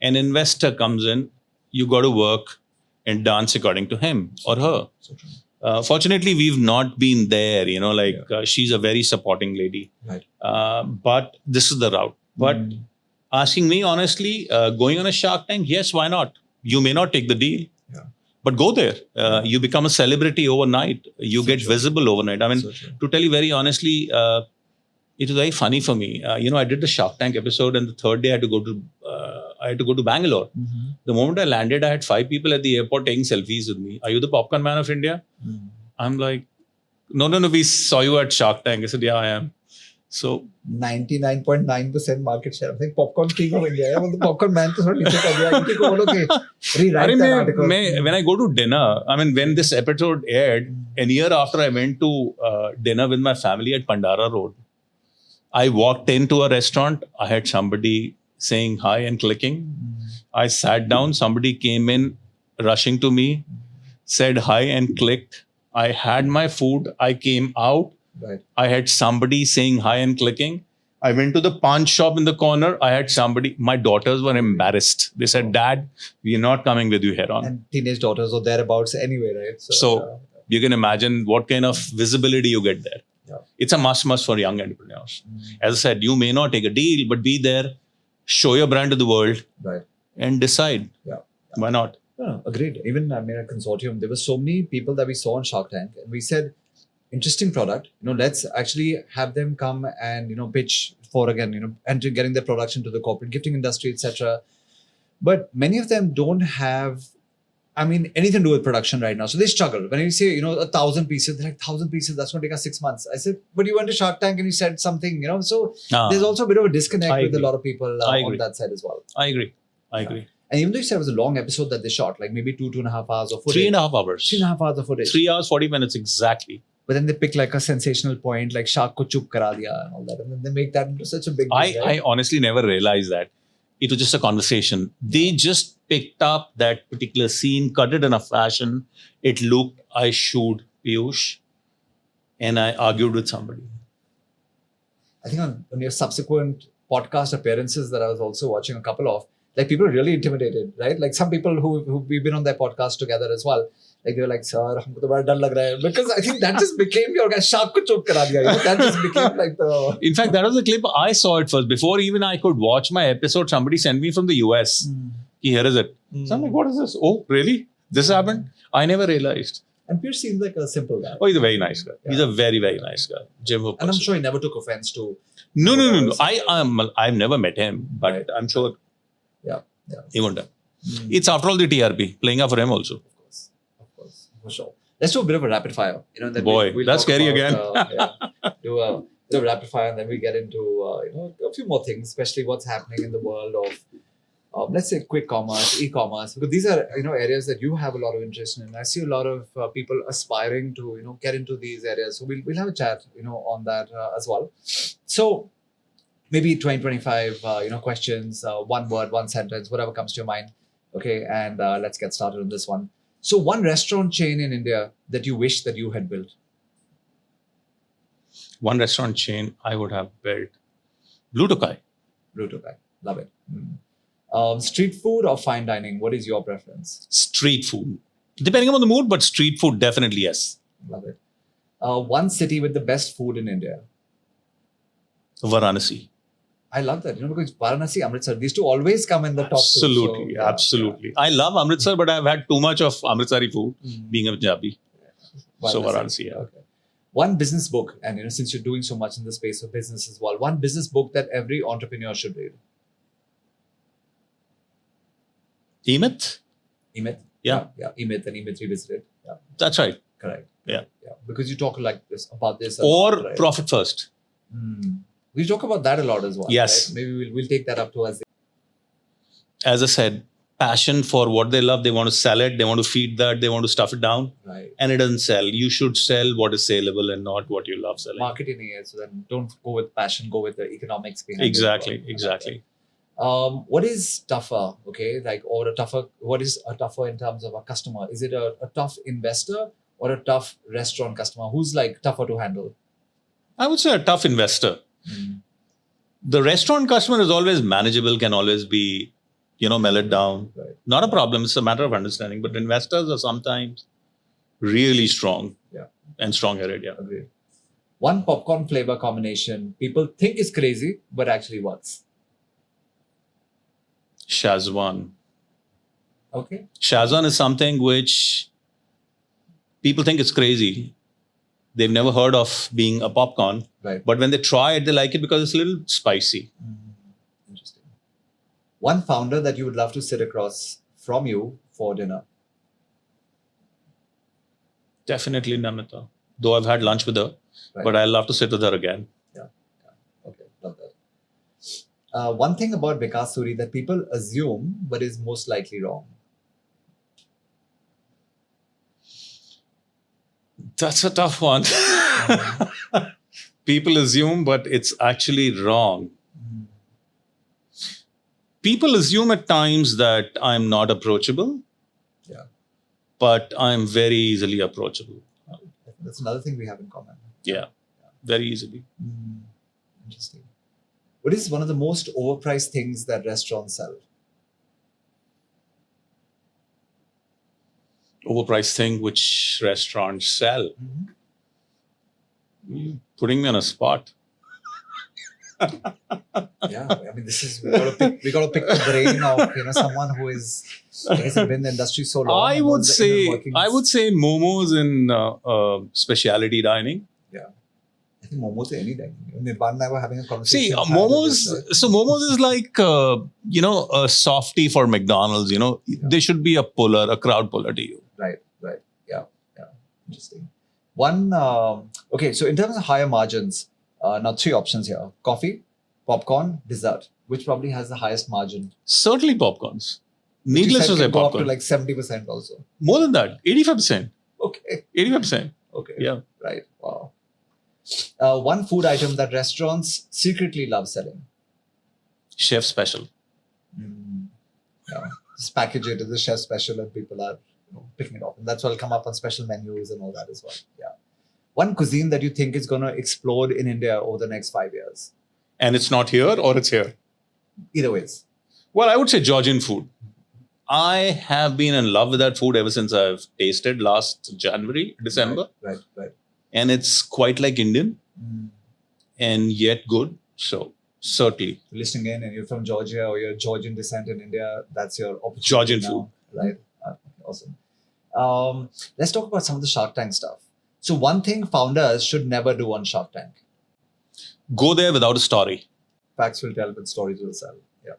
an investor comes in, you got to work and dance according to him or her.
So true.
Fortunately, we've not been there, she's a very supporting lady.
Right.
But this is the route. But asking me honestly, going on a Shark Tank, yes, why not? You may not take the deal, but go there. You become a celebrity overnight. You get visible overnight. I mean,
So true.
to tell you very honestly, it was very funny for me. I did the Shark Tank episode, and the third day I had to go to Bangalore. The moment I landed, I had 5 people at the airport taking selfies with me. Are you the popcorn man of India? I'm like, no, we saw you at Shark Tank. I said, yeah, I am. So
99.9% market share. I think popcorn king of India. Yeah, well, the popcorn man to rewrite that article.
when I go to dinner, when this episode aired, a year after I went to dinner with my family at Pandara Road, I walked into a restaurant. I had somebody saying hi and clicking. I sat down. Somebody came in, rushing to me, said hi and clicked. I had my food. I came out.
Right.
I had somebody saying hi and clicking. I went to the pawn shop in the corner. I had somebody. My daughters were embarrassed. They said, Dad, we are not coming with you here on.
And teenage daughters or thereabouts anyway, right?
So you can imagine what kind of visibility you get there.
Yeah.
It's a must for young entrepreneurs. As I said, you may not take a deal, but be there, show your brand to the world,
right.
and decide.
Yeah.
Why not?
No, agreed. Even at Consortium, there were so many people that we saw on Shark Tank, and we said, interesting product. Let's actually have them come and pitch for again, and to getting their products into the corporate gifting industry, etc. But many of them don't have, anything to do with production right now. So they struggle. When you say, 1,000 pieces, they're like 1,000 pieces. That's going to take us 6 months. I said, but you went to Shark Tank and you said something, So there's also a bit of a disconnect
I
with a
agree.
lot of people
I
on
agree.
that side as well.
I agree.
And even though you said it was a long episode that they shot, like maybe 2.5 hours of footage.
3.5 hours.
3.5 hours of footage.
3 hours, 40 minutes exactly.
but then they pick like a sensational point, like Shark ko chup kara diya and all that, and then they make that into such a big deal,
I honestly never realized that. It was just a conversation. They just picked up that particular scene, cut it in a fashion. It looked, I shooed Piyush and I argued with somebody.
I think on your subsequent podcast appearances that I was also watching a couple of, like people are really intimidated, right? Like some people who we've been on their podcast together as well. Like they were like, "Sir, humko to bada dar lag raha hai." Because I think that just became your guy. Shark ko chup kara diya. That just became like the.
In fact, that was the clip I saw it first. Before even I could watch my episode, somebody sent me from the US. Here is it. So I'm like, what is this? Oh, really? This happened? I never realized.
And Pierce seems like a simple guy.
Oh, he's a very nice guy.
Yeah.
He's a very, very nice guy.
And I'm sure he never took offense to.
No. I've never met him, but
Right.
I'm sure
Yeah.
he won't have. It's after all the TRP, playing up for him also.
Of course, for sure. Let's do a bit of a rapid fire. Then
Boy,
we'll
that's
talk
scary
about,
again.
do a bit of rapid fire, and then we get into a few more things, especially what's happening in the world of let's say quick commerce, e-commerce, because these are areas that you have a lot of interest in. I see a lot of people aspiring to get into these areas. So we'll have a chat on that as well. So maybe 20-25 questions, one word, one sentence, whatever comes to your mind. Okay, and let's get started on this one. So one restaurant chain in India that you wish that you had built.
One restaurant chain I would have built. Blue Tokai.
Blue Tokai. Love it. Street food or fine dining? What is your preference?
Street food. Depending on the mood, but street food definitely yes.
Love it. One city with the best food in India.
Varanasi.
I love that, because Varanasi, Amritsar, these two always come in the top
Absolutely,
two. So,
absolutely. I love Amritsar, but I've had too much of Amritsari food, being a Punjabi.
Yeah.
So Varanasi, yeah.
Okay. One business book, and since you're doing so much in the space of business as well, one business book that every entrepreneur should read.
E-Myth?
E-Myth?
Yeah.
Yeah, E-Myth and E-Myth Revisited. Yeah.
That's right.
Correct.
Yeah.
Because you talk like this about this.
Or
right?
Profit First.
We talk about that a lot as well.
Yes.
Right? Maybe we'll take that up to us.
As I said, passion for what they love. They want to sell it. They want to feed that. They want to stuff it down.
Right.
And it doesn't sell. You should sell what is saleable and not what you love selling.
Marketing is, so then don't go with passion, go with the economics behind
Exactly.
it.
Exactly.
What is tougher? Okay. What is a tougher in terms of a customer? Is it a tough investor or a tough restaurant customer? Who's like tougher to handle?
I would say a tough investor. The restaurant customer is always manageable, can always be, mellowed down.
Right.
Not a problem. It's a matter of understanding. But investors are sometimes really strong and strong-headed. Yeah.
Agreed. One popcorn flavor combination people think is crazy, but actually works.
Shazwan.
Okay.
Shazwan is something which people think is crazy. They've never heard of being a popcorn.
Right.
But when they try it, they like it because it's a little spicy.
Interesting. One founder that you would love to sit across from you for dinner.
Definitely Namita. Though I've had lunch with her, but I'll love to sit with her again.
Yeah. Okay. Love that. One thing about Vikas Suri that people assume but is most likely wrong.
That's a tough one. People assume, but it's actually wrong. People assume at times that I'm not approachable.
Yeah.
But I'm very easily approachable.
That's another thing we have in common.
Yeah. Very easily.
Interesting. What is one of the most overpriced things that restaurants sell?
Overpriced thing which restaurants sell. Putting me on a spot.
Yeah, I mean, this is we got to pick the brain of someone who is been in the industry so long.
I would say momos in specialty dining.
Yeah, I think momos any dining. Nirvan and I were having a conversation.
See, momos. So momos is like a softie for McDonald's. They should be a crowd puller to you.
Right. Yeah. Interesting. One. Okay, so in terms of higher margins, now 3 options here: coffee, popcorn, dessert. Which probably has the highest margin?
Certainly popcorns. Needless to say,
go up
popcorn.
to like 70% also.
More than that, 85%.
Okay.
85%.
Okay.
Yeah.
Right. Wow. One food item that restaurants secretly love selling.
Chef special.
Yeah. Just package it as a chef special and people are picking it up. And that's what'll come up on special menus and all that as well. Yeah. One cuisine that you think is going to explode in India over the next 5 years.
And it's not here or it's here?
Either ways.
Well, I would say Georgian food. I have been in love with that food ever since I've tasted last December.
Right.
And it's quite like Indian and yet good. So certainly.
Listening in and you're from Georgia or you're Georgian descent in India, that's your opportunity.
Georgian
now,
food.
Right. Awesome. Let's talk about some of the Shark Tank stuff. So one thing founders should never do on Shark Tank.
Go there without a story.
Facts will tell, but stories will sell. Yeah.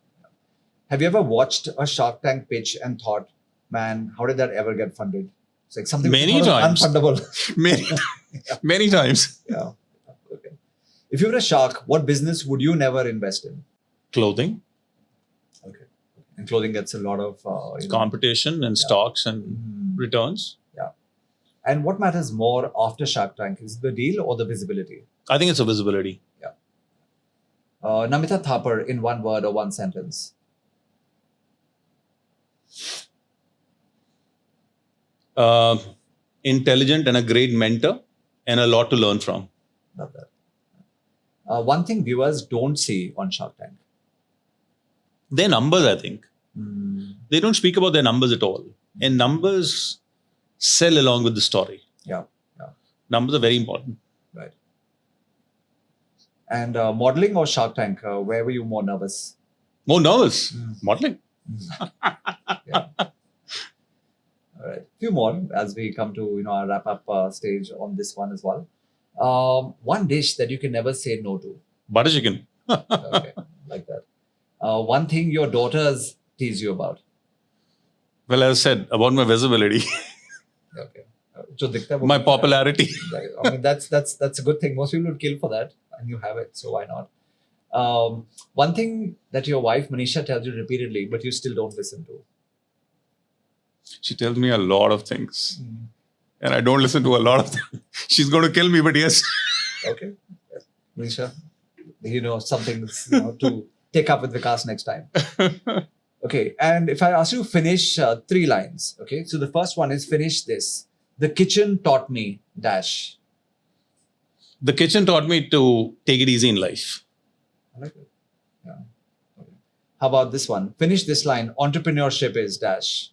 Have you ever watched a Shark Tank pitch and thought, man, how did that ever get funded? It's like something
Many times.
Unfundable.
Many times.
Yeah. Okay. If you were a shark, what business would you never invest in?
Clothing.
Okay. And clothing gets a lot of
competition and stocks and returns.
Yeah. And what matters more after Shark Tank? Is it the deal or the visibility?
I think it's a visibility.
Yeah. Namita Thapar in one word or one sentence.
Intelligent and a great mentor and a lot to learn from.
Love that. One thing viewers don't see on Shark Tank.
Their numbers, I think. They don't speak about their numbers at all. And numbers sell along with the story.
Yeah.
Numbers are very important.
Right. And modeling or Shark Tank, where were you more nervous?
More nervous? Modeling.
Yeah. All right. Few more as we come to our wrap up stage on this one as well. One dish that you can never say no to.
Butter chicken.
Okay, like that. One thing your daughters tease you about.
Well, as I said, about my visibility.
Okay. So
my popularity.
I mean, that's a good thing. Most people would kill for that, and you have it. So why not? One thing that your wife Manisha tells you repeatedly, but you still don't listen to.
She tells me a lot of things, and I don't listen to a lot of them. She's going to kill me, but yes.
Okay, Manisha, something to take up with Vikas next time. Okay, and if I ask you to finish 3 lines, okay. So the first one is finish this. The kitchen taught me dash.
The kitchen taught me to take it easy in life.
I like it. Yeah. Okay. How about this one? Finish this line. Entrepreneurship is dash.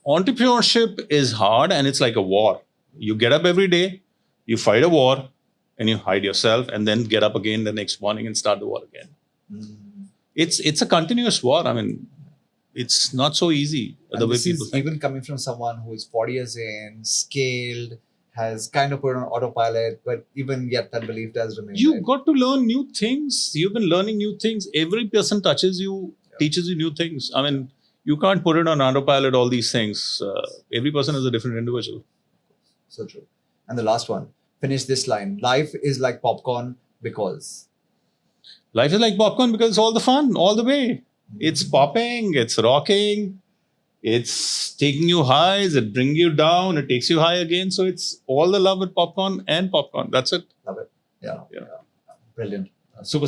Entrepreneurship is hard and it's like a war. You get up every day, you fight a war, and you hide yourself, and then get up again the next morning and start the war again. It's a continuous war. I mean, it's not so easy the way people think.
Even coming from someone who is 40 years in, scaled, has kind of put on autopilot, but even yet that belief does remain.
You've got to learn new things. You've been learning new things. Every person touches you, teaches you new things. I mean, you can't put it on autopilot, all these things. Every person is a different individual.
So true. And the last one, finish this line. Life is like popcorn because.
Life is like popcorn because it's all the fun, all the way. It's popping, it's rocking, it's taking you highs, it brings you down, it takes you high again. So it's all the love with popcorn and popcorn. That's it.
Love it. Yeah. Brilliant. Super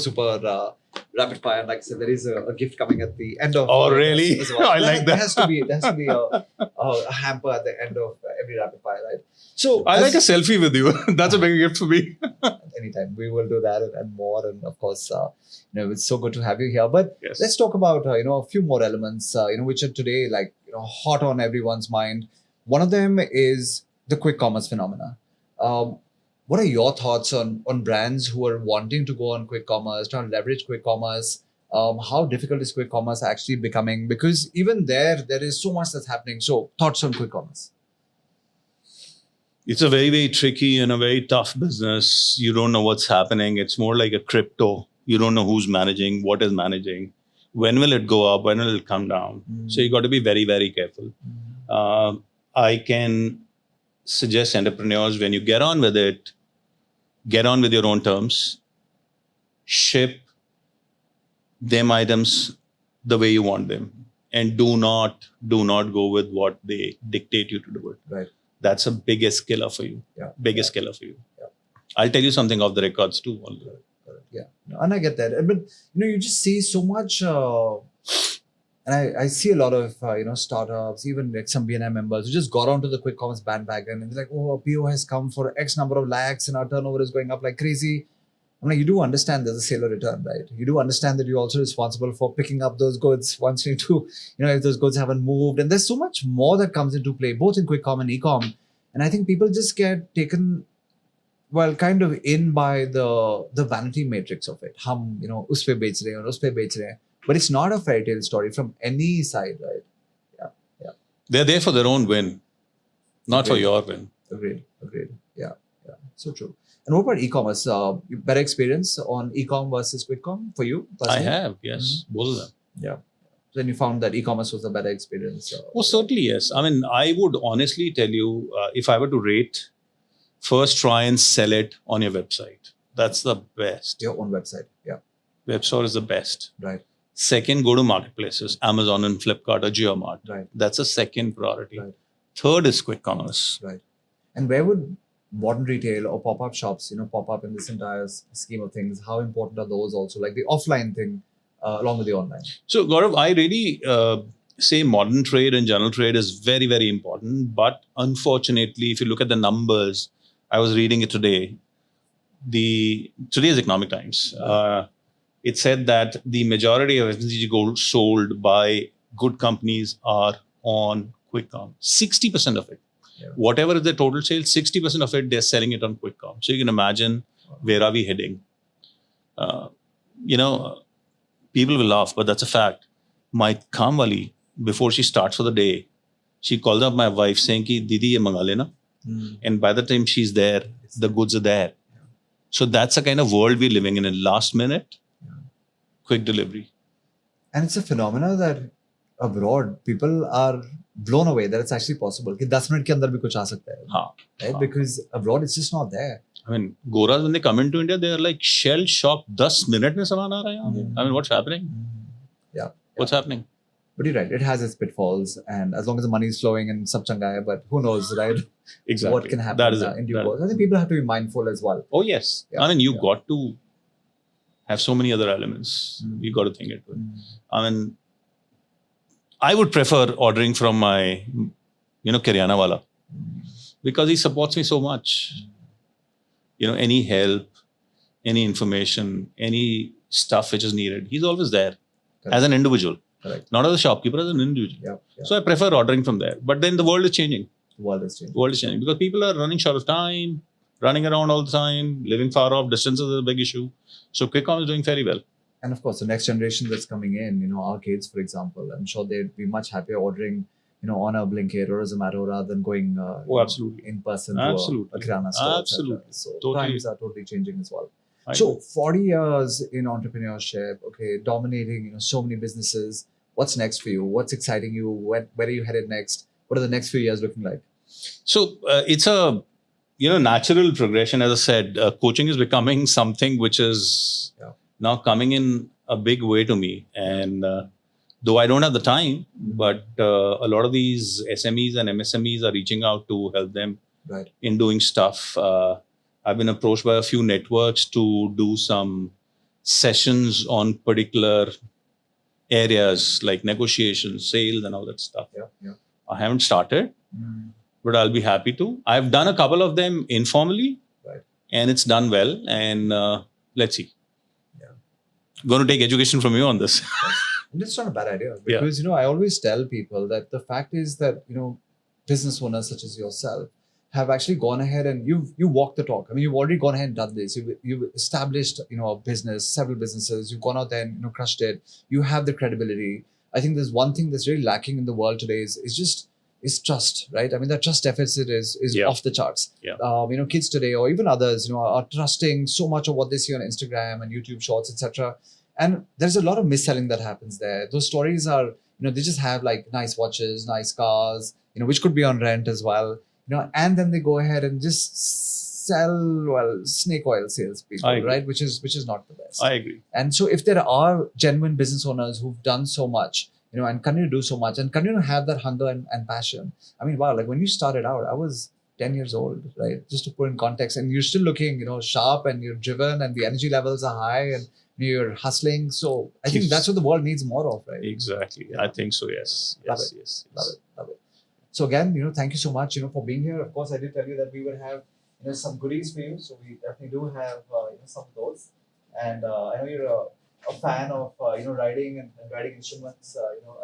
rapid fire. And like I said, there is a gift coming at the end of.
Oh, really?
Well.
I like that.
There has to be a hamper at the end of every rapid fire, right? So
I like a selfie with you. That's a big gift for me.
Anytime we will do that and more. And of course, it's so good to have you here. But
yes,
let's talk about a few more elements which are today hot on everyone's mind. One of them is the quick commerce phenomena. What are your thoughts on brands who are wanting to go on quick commerce, trying to leverage quick commerce? How difficult is quick commerce actually becoming? Because even there is so much that's happening. So thoughts on quick commerce?
It's a very, very tricky and a very tough business. You don't know what's happening. It's more like a crypto. You don't know who's managing, what is managing. When will it go up? When will it come down? So you got to be very, very careful. I can suggest entrepreneurs, when you get on with it, get on with your own terms, ship them items the way you want them, and do not go with what they dictate you to do it.
Right.
That's a biggest killer for you. Biggest killer for you.
Yeah.
I'll tell you something off the records too.
Yeah, and I get that. But you just see so much, and I see a lot of startups, even like some BNI members who just got onto the quick commerce bandwagon, and they're like, "Oh, a PO has come for X number of lakhs, and our turnover is going up like crazy." I'm like, you do understand there's a sale or return, right? You do understand that you're also responsible for picking up those goods once you do, if those goods haven't moved. And there's so much more that comes into play, both in quick com and e-com. And I think people just get taken, kind of in by the vanity matrix of it. Hum, us pe bech rahe hain, us pe bech rahe hain. But it's not a fairy tale story from any side, right? Yeah.
They're there for their own win, not for your win.
Agreed. Yeah. So true. And what about e-commerce? Better experience on e-com versus quick com for you? Personally?
I have, yes, both of them.
Yeah. Then you found that e-commerce was a better experience.
Certainly, yes. I mean, I would honestly tell you, if I were to rate, first try and sell it on your website. That's the best.
Your own website, yeah.
Web store is the best.
Right.
Second, go to marketplaces, Amazon and Flipkart or JioMart.
Right.
That's a second priority.
Right.
Third is quick commerce.
Right. And where would modern retail or pop-up shops, pop up in this entire scheme of things? How important are those also? Like the offline thing along with the online?
So Gaurav, I really say modern trade and general trade is very, very important. But unfortunately, if you look at the numbers, I was reading it today. Today's Economic Times. It said that the majority of FMCG gold sold by good companies are on quick com. 60% of it. Yeah. Whatever is the total sales, 60% of it, they're selling it on quick com. So you can imagine where are we heading. People will laugh, but that's a fact. My kamwali, before she starts for the day, she called up my wife saying, ki, Didi, ye manga lena. And by the time she's there, the goods are there. Yeah. So that's the kind of world we're living in last minute, quick delivery.
And it's a phenomena that abroad, people are blown away that it's actually possible. Ki 10 minute ke andar bhi kuch aa sakta hai. Right? Because abroad, it's just not there.
I mean, Goras, when they come into India, they're like shell shocked. 10 minute mein saman aa raha hai. I mean, what's happening?
Yeah.
What's happening?
But you're right, it has its pitfalls, and as long as the money is flowing and sab changa hai, but who knows, right?
Exactly.
What can happen in due course. I think people have to be mindful as well.
Oh, yes. Yeah. I mean, you got to have so many other elements. You got to think it through. I mean, I would prefer ordering from my, Kiryana wala, because he supports me so much. Any help, any information, any stuff which is needed, he's always there. Correct. As an individual. Correct. Not as a shopkeeper, as an individual. Yeah. So I prefer ordering from there. But then the world is changing. The world is changing because people are running short of time, running around all the time, living far off. Distances is a big issue. So quick com is doing fairly well.
And of course, the next generation that's coming in, our kids, for example, I'm sure they'd be much happier ordering, on a Blinkit or a Zomato rather than going
absolutely.
in person to a kirana store.
Absolutely.
So
totally.
Times are totally changing as well. So 40 years in entrepreneurship, dominating, so many businesses. What's next for you? What's exciting you? Where are you headed next? What are the next few years looking like?
So it's a, natural progression. As I said, coaching is becoming something which is now coming in a big way to me. And though I don't have the time, but a lot of these SMEs and MSMEs are reaching out to help them in doing stuff. I've been approached by a few networks to do some sessions on particular areas like negotiations, sales, and all that stuff. Yeah. I haven't started, but I'll be happy to. I've done a couple of them informally, and it's done well. And let's see. Yeah. Going to take education from you on this.
And it's not a bad idea because I always tell people that the fact is that business owners such as yourself have actually gone ahead and you walked the talk. I mean, you've already gone ahead and done this. You've established, a business, several businesses. You've gone out there and, crushed it. You have the credibility. I think there's one thing that's really lacking in the world today is trust, right? I mean, the trust deficit is off the charts. Yeah. Kids today or even others, are trusting so much of what they see on Instagram and YouTube Shorts, etc. And there's a lot of mis-selling that happens there. Those stories are, they just have like nice watches, nice cars, which could be on rent as well. And then they go ahead and just sell, snake oil salespeople, right? Which is not the best.
I agree.
And so if there are genuine business owners who've done so much, and continue to do so much and continue to have that hunger and passion. I mean, wow, like when you started out, I was 10 years old, right? Just to put in context, and you're still looking, sharp, and you're driven, and the energy levels are high, and you're hustling. So I think that's what the world needs more of, right?
Exactly. I think so. Yes.
Love
Yes.
it.
Yes.
Love it. So again, thank you so much, for being here. Of course, I did tell you that we would have, some goodies for you. So we definitely do have, some of those. And I know you're a fan of, riding and riding instruments,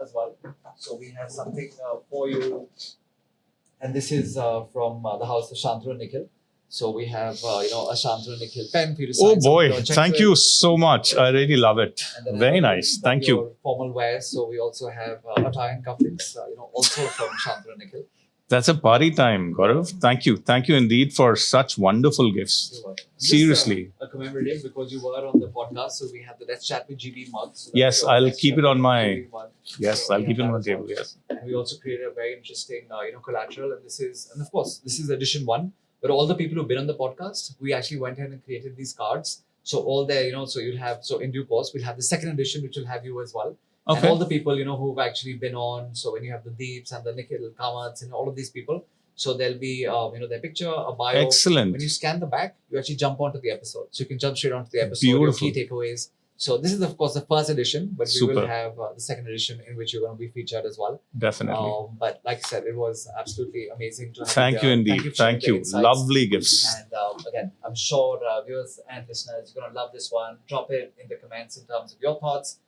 as well. So we have something for you. And this is from the house of Shantanu and Nikhil. So we have, a Shantanu and Nikhil pen for you to sign.
Oh
some
boy,
checks
thank
with.
you so much. I really love it.
And then
Very
I have
nice.
some
Thank
of
you.
your formal wear. So we also have a tie and cufflinks, also from Shantanu and Nikhil.
That's a party time, Gaurav. Thank you. Thank you indeed for such wonderful gifts.
You're welcome.
Seriously.
Just, a commemorative because you were on the podcast. So we have the Let's Chat with GB mug. So
Yes,
your
I'll
Let's
keep
Chat
it on
with
my-
GB mug.
Yes,
So
I'll
we
keep it
have
on my
that as
table.
well.
Yes.
And we also created a very interesting, collateral. And of course, this is edition 1. But all the people who've been on the podcast, we actually went ahead and created these cards. So all there, so you'll have, so in due course, we'll have the second edition, which will have you as well. And all
Okay.
the people, who've actually been on. So when you have the Deeps and the Nikhil, Kamats, and all of these people. So there'll be, their picture, a bio.
Excellent.
When you scan the back, you actually jump onto the episode. So you can jump straight onto the episode,
Beautiful.
your key takeaways. So this is, of course, the first edition, but we will
Super.
have the second edition in which you're going to be featured as well.
Definitely.
But like I said, it was absolutely amazing to have
Thank
you
you
there.
indeed.
for sharing
Thank
the
you.
insights.
Lovely gifts.
And again, I'm sure viewers and listeners, you're going to love this one. Drop it in the comments in terms of your thoughts.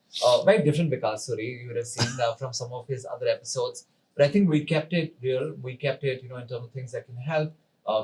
Very different Vikas Suri. You would have seen from some of his other episodes. But I think we kept it real. We kept it, in terms of things that can help,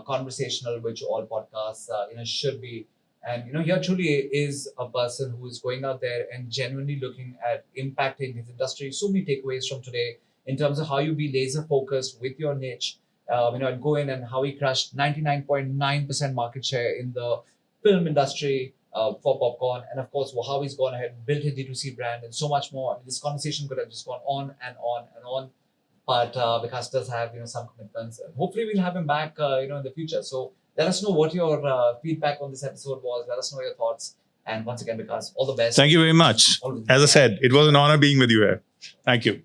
conversational, which all podcasts, should be. And, here truly is a person who is going out there and genuinely looking at impacting his industry. So many takeaways from today in terms of how you be laser focused with your niche, and go in and how he crushed 99.9% market share in the film industry for popcorn. And of course, how he's gone ahead and built his D2C brand and so much more. I mean, this conversation could have just gone on and on and on. But Vikas does have, some commitments. And hopefully we'll have him back, in the future. So let us know what your feedback on this episode was. Let us know your thoughts. And once again, Vikas, all the best.
Thank you very much.
All the
As I said, it was an honor being with you here. Thank you.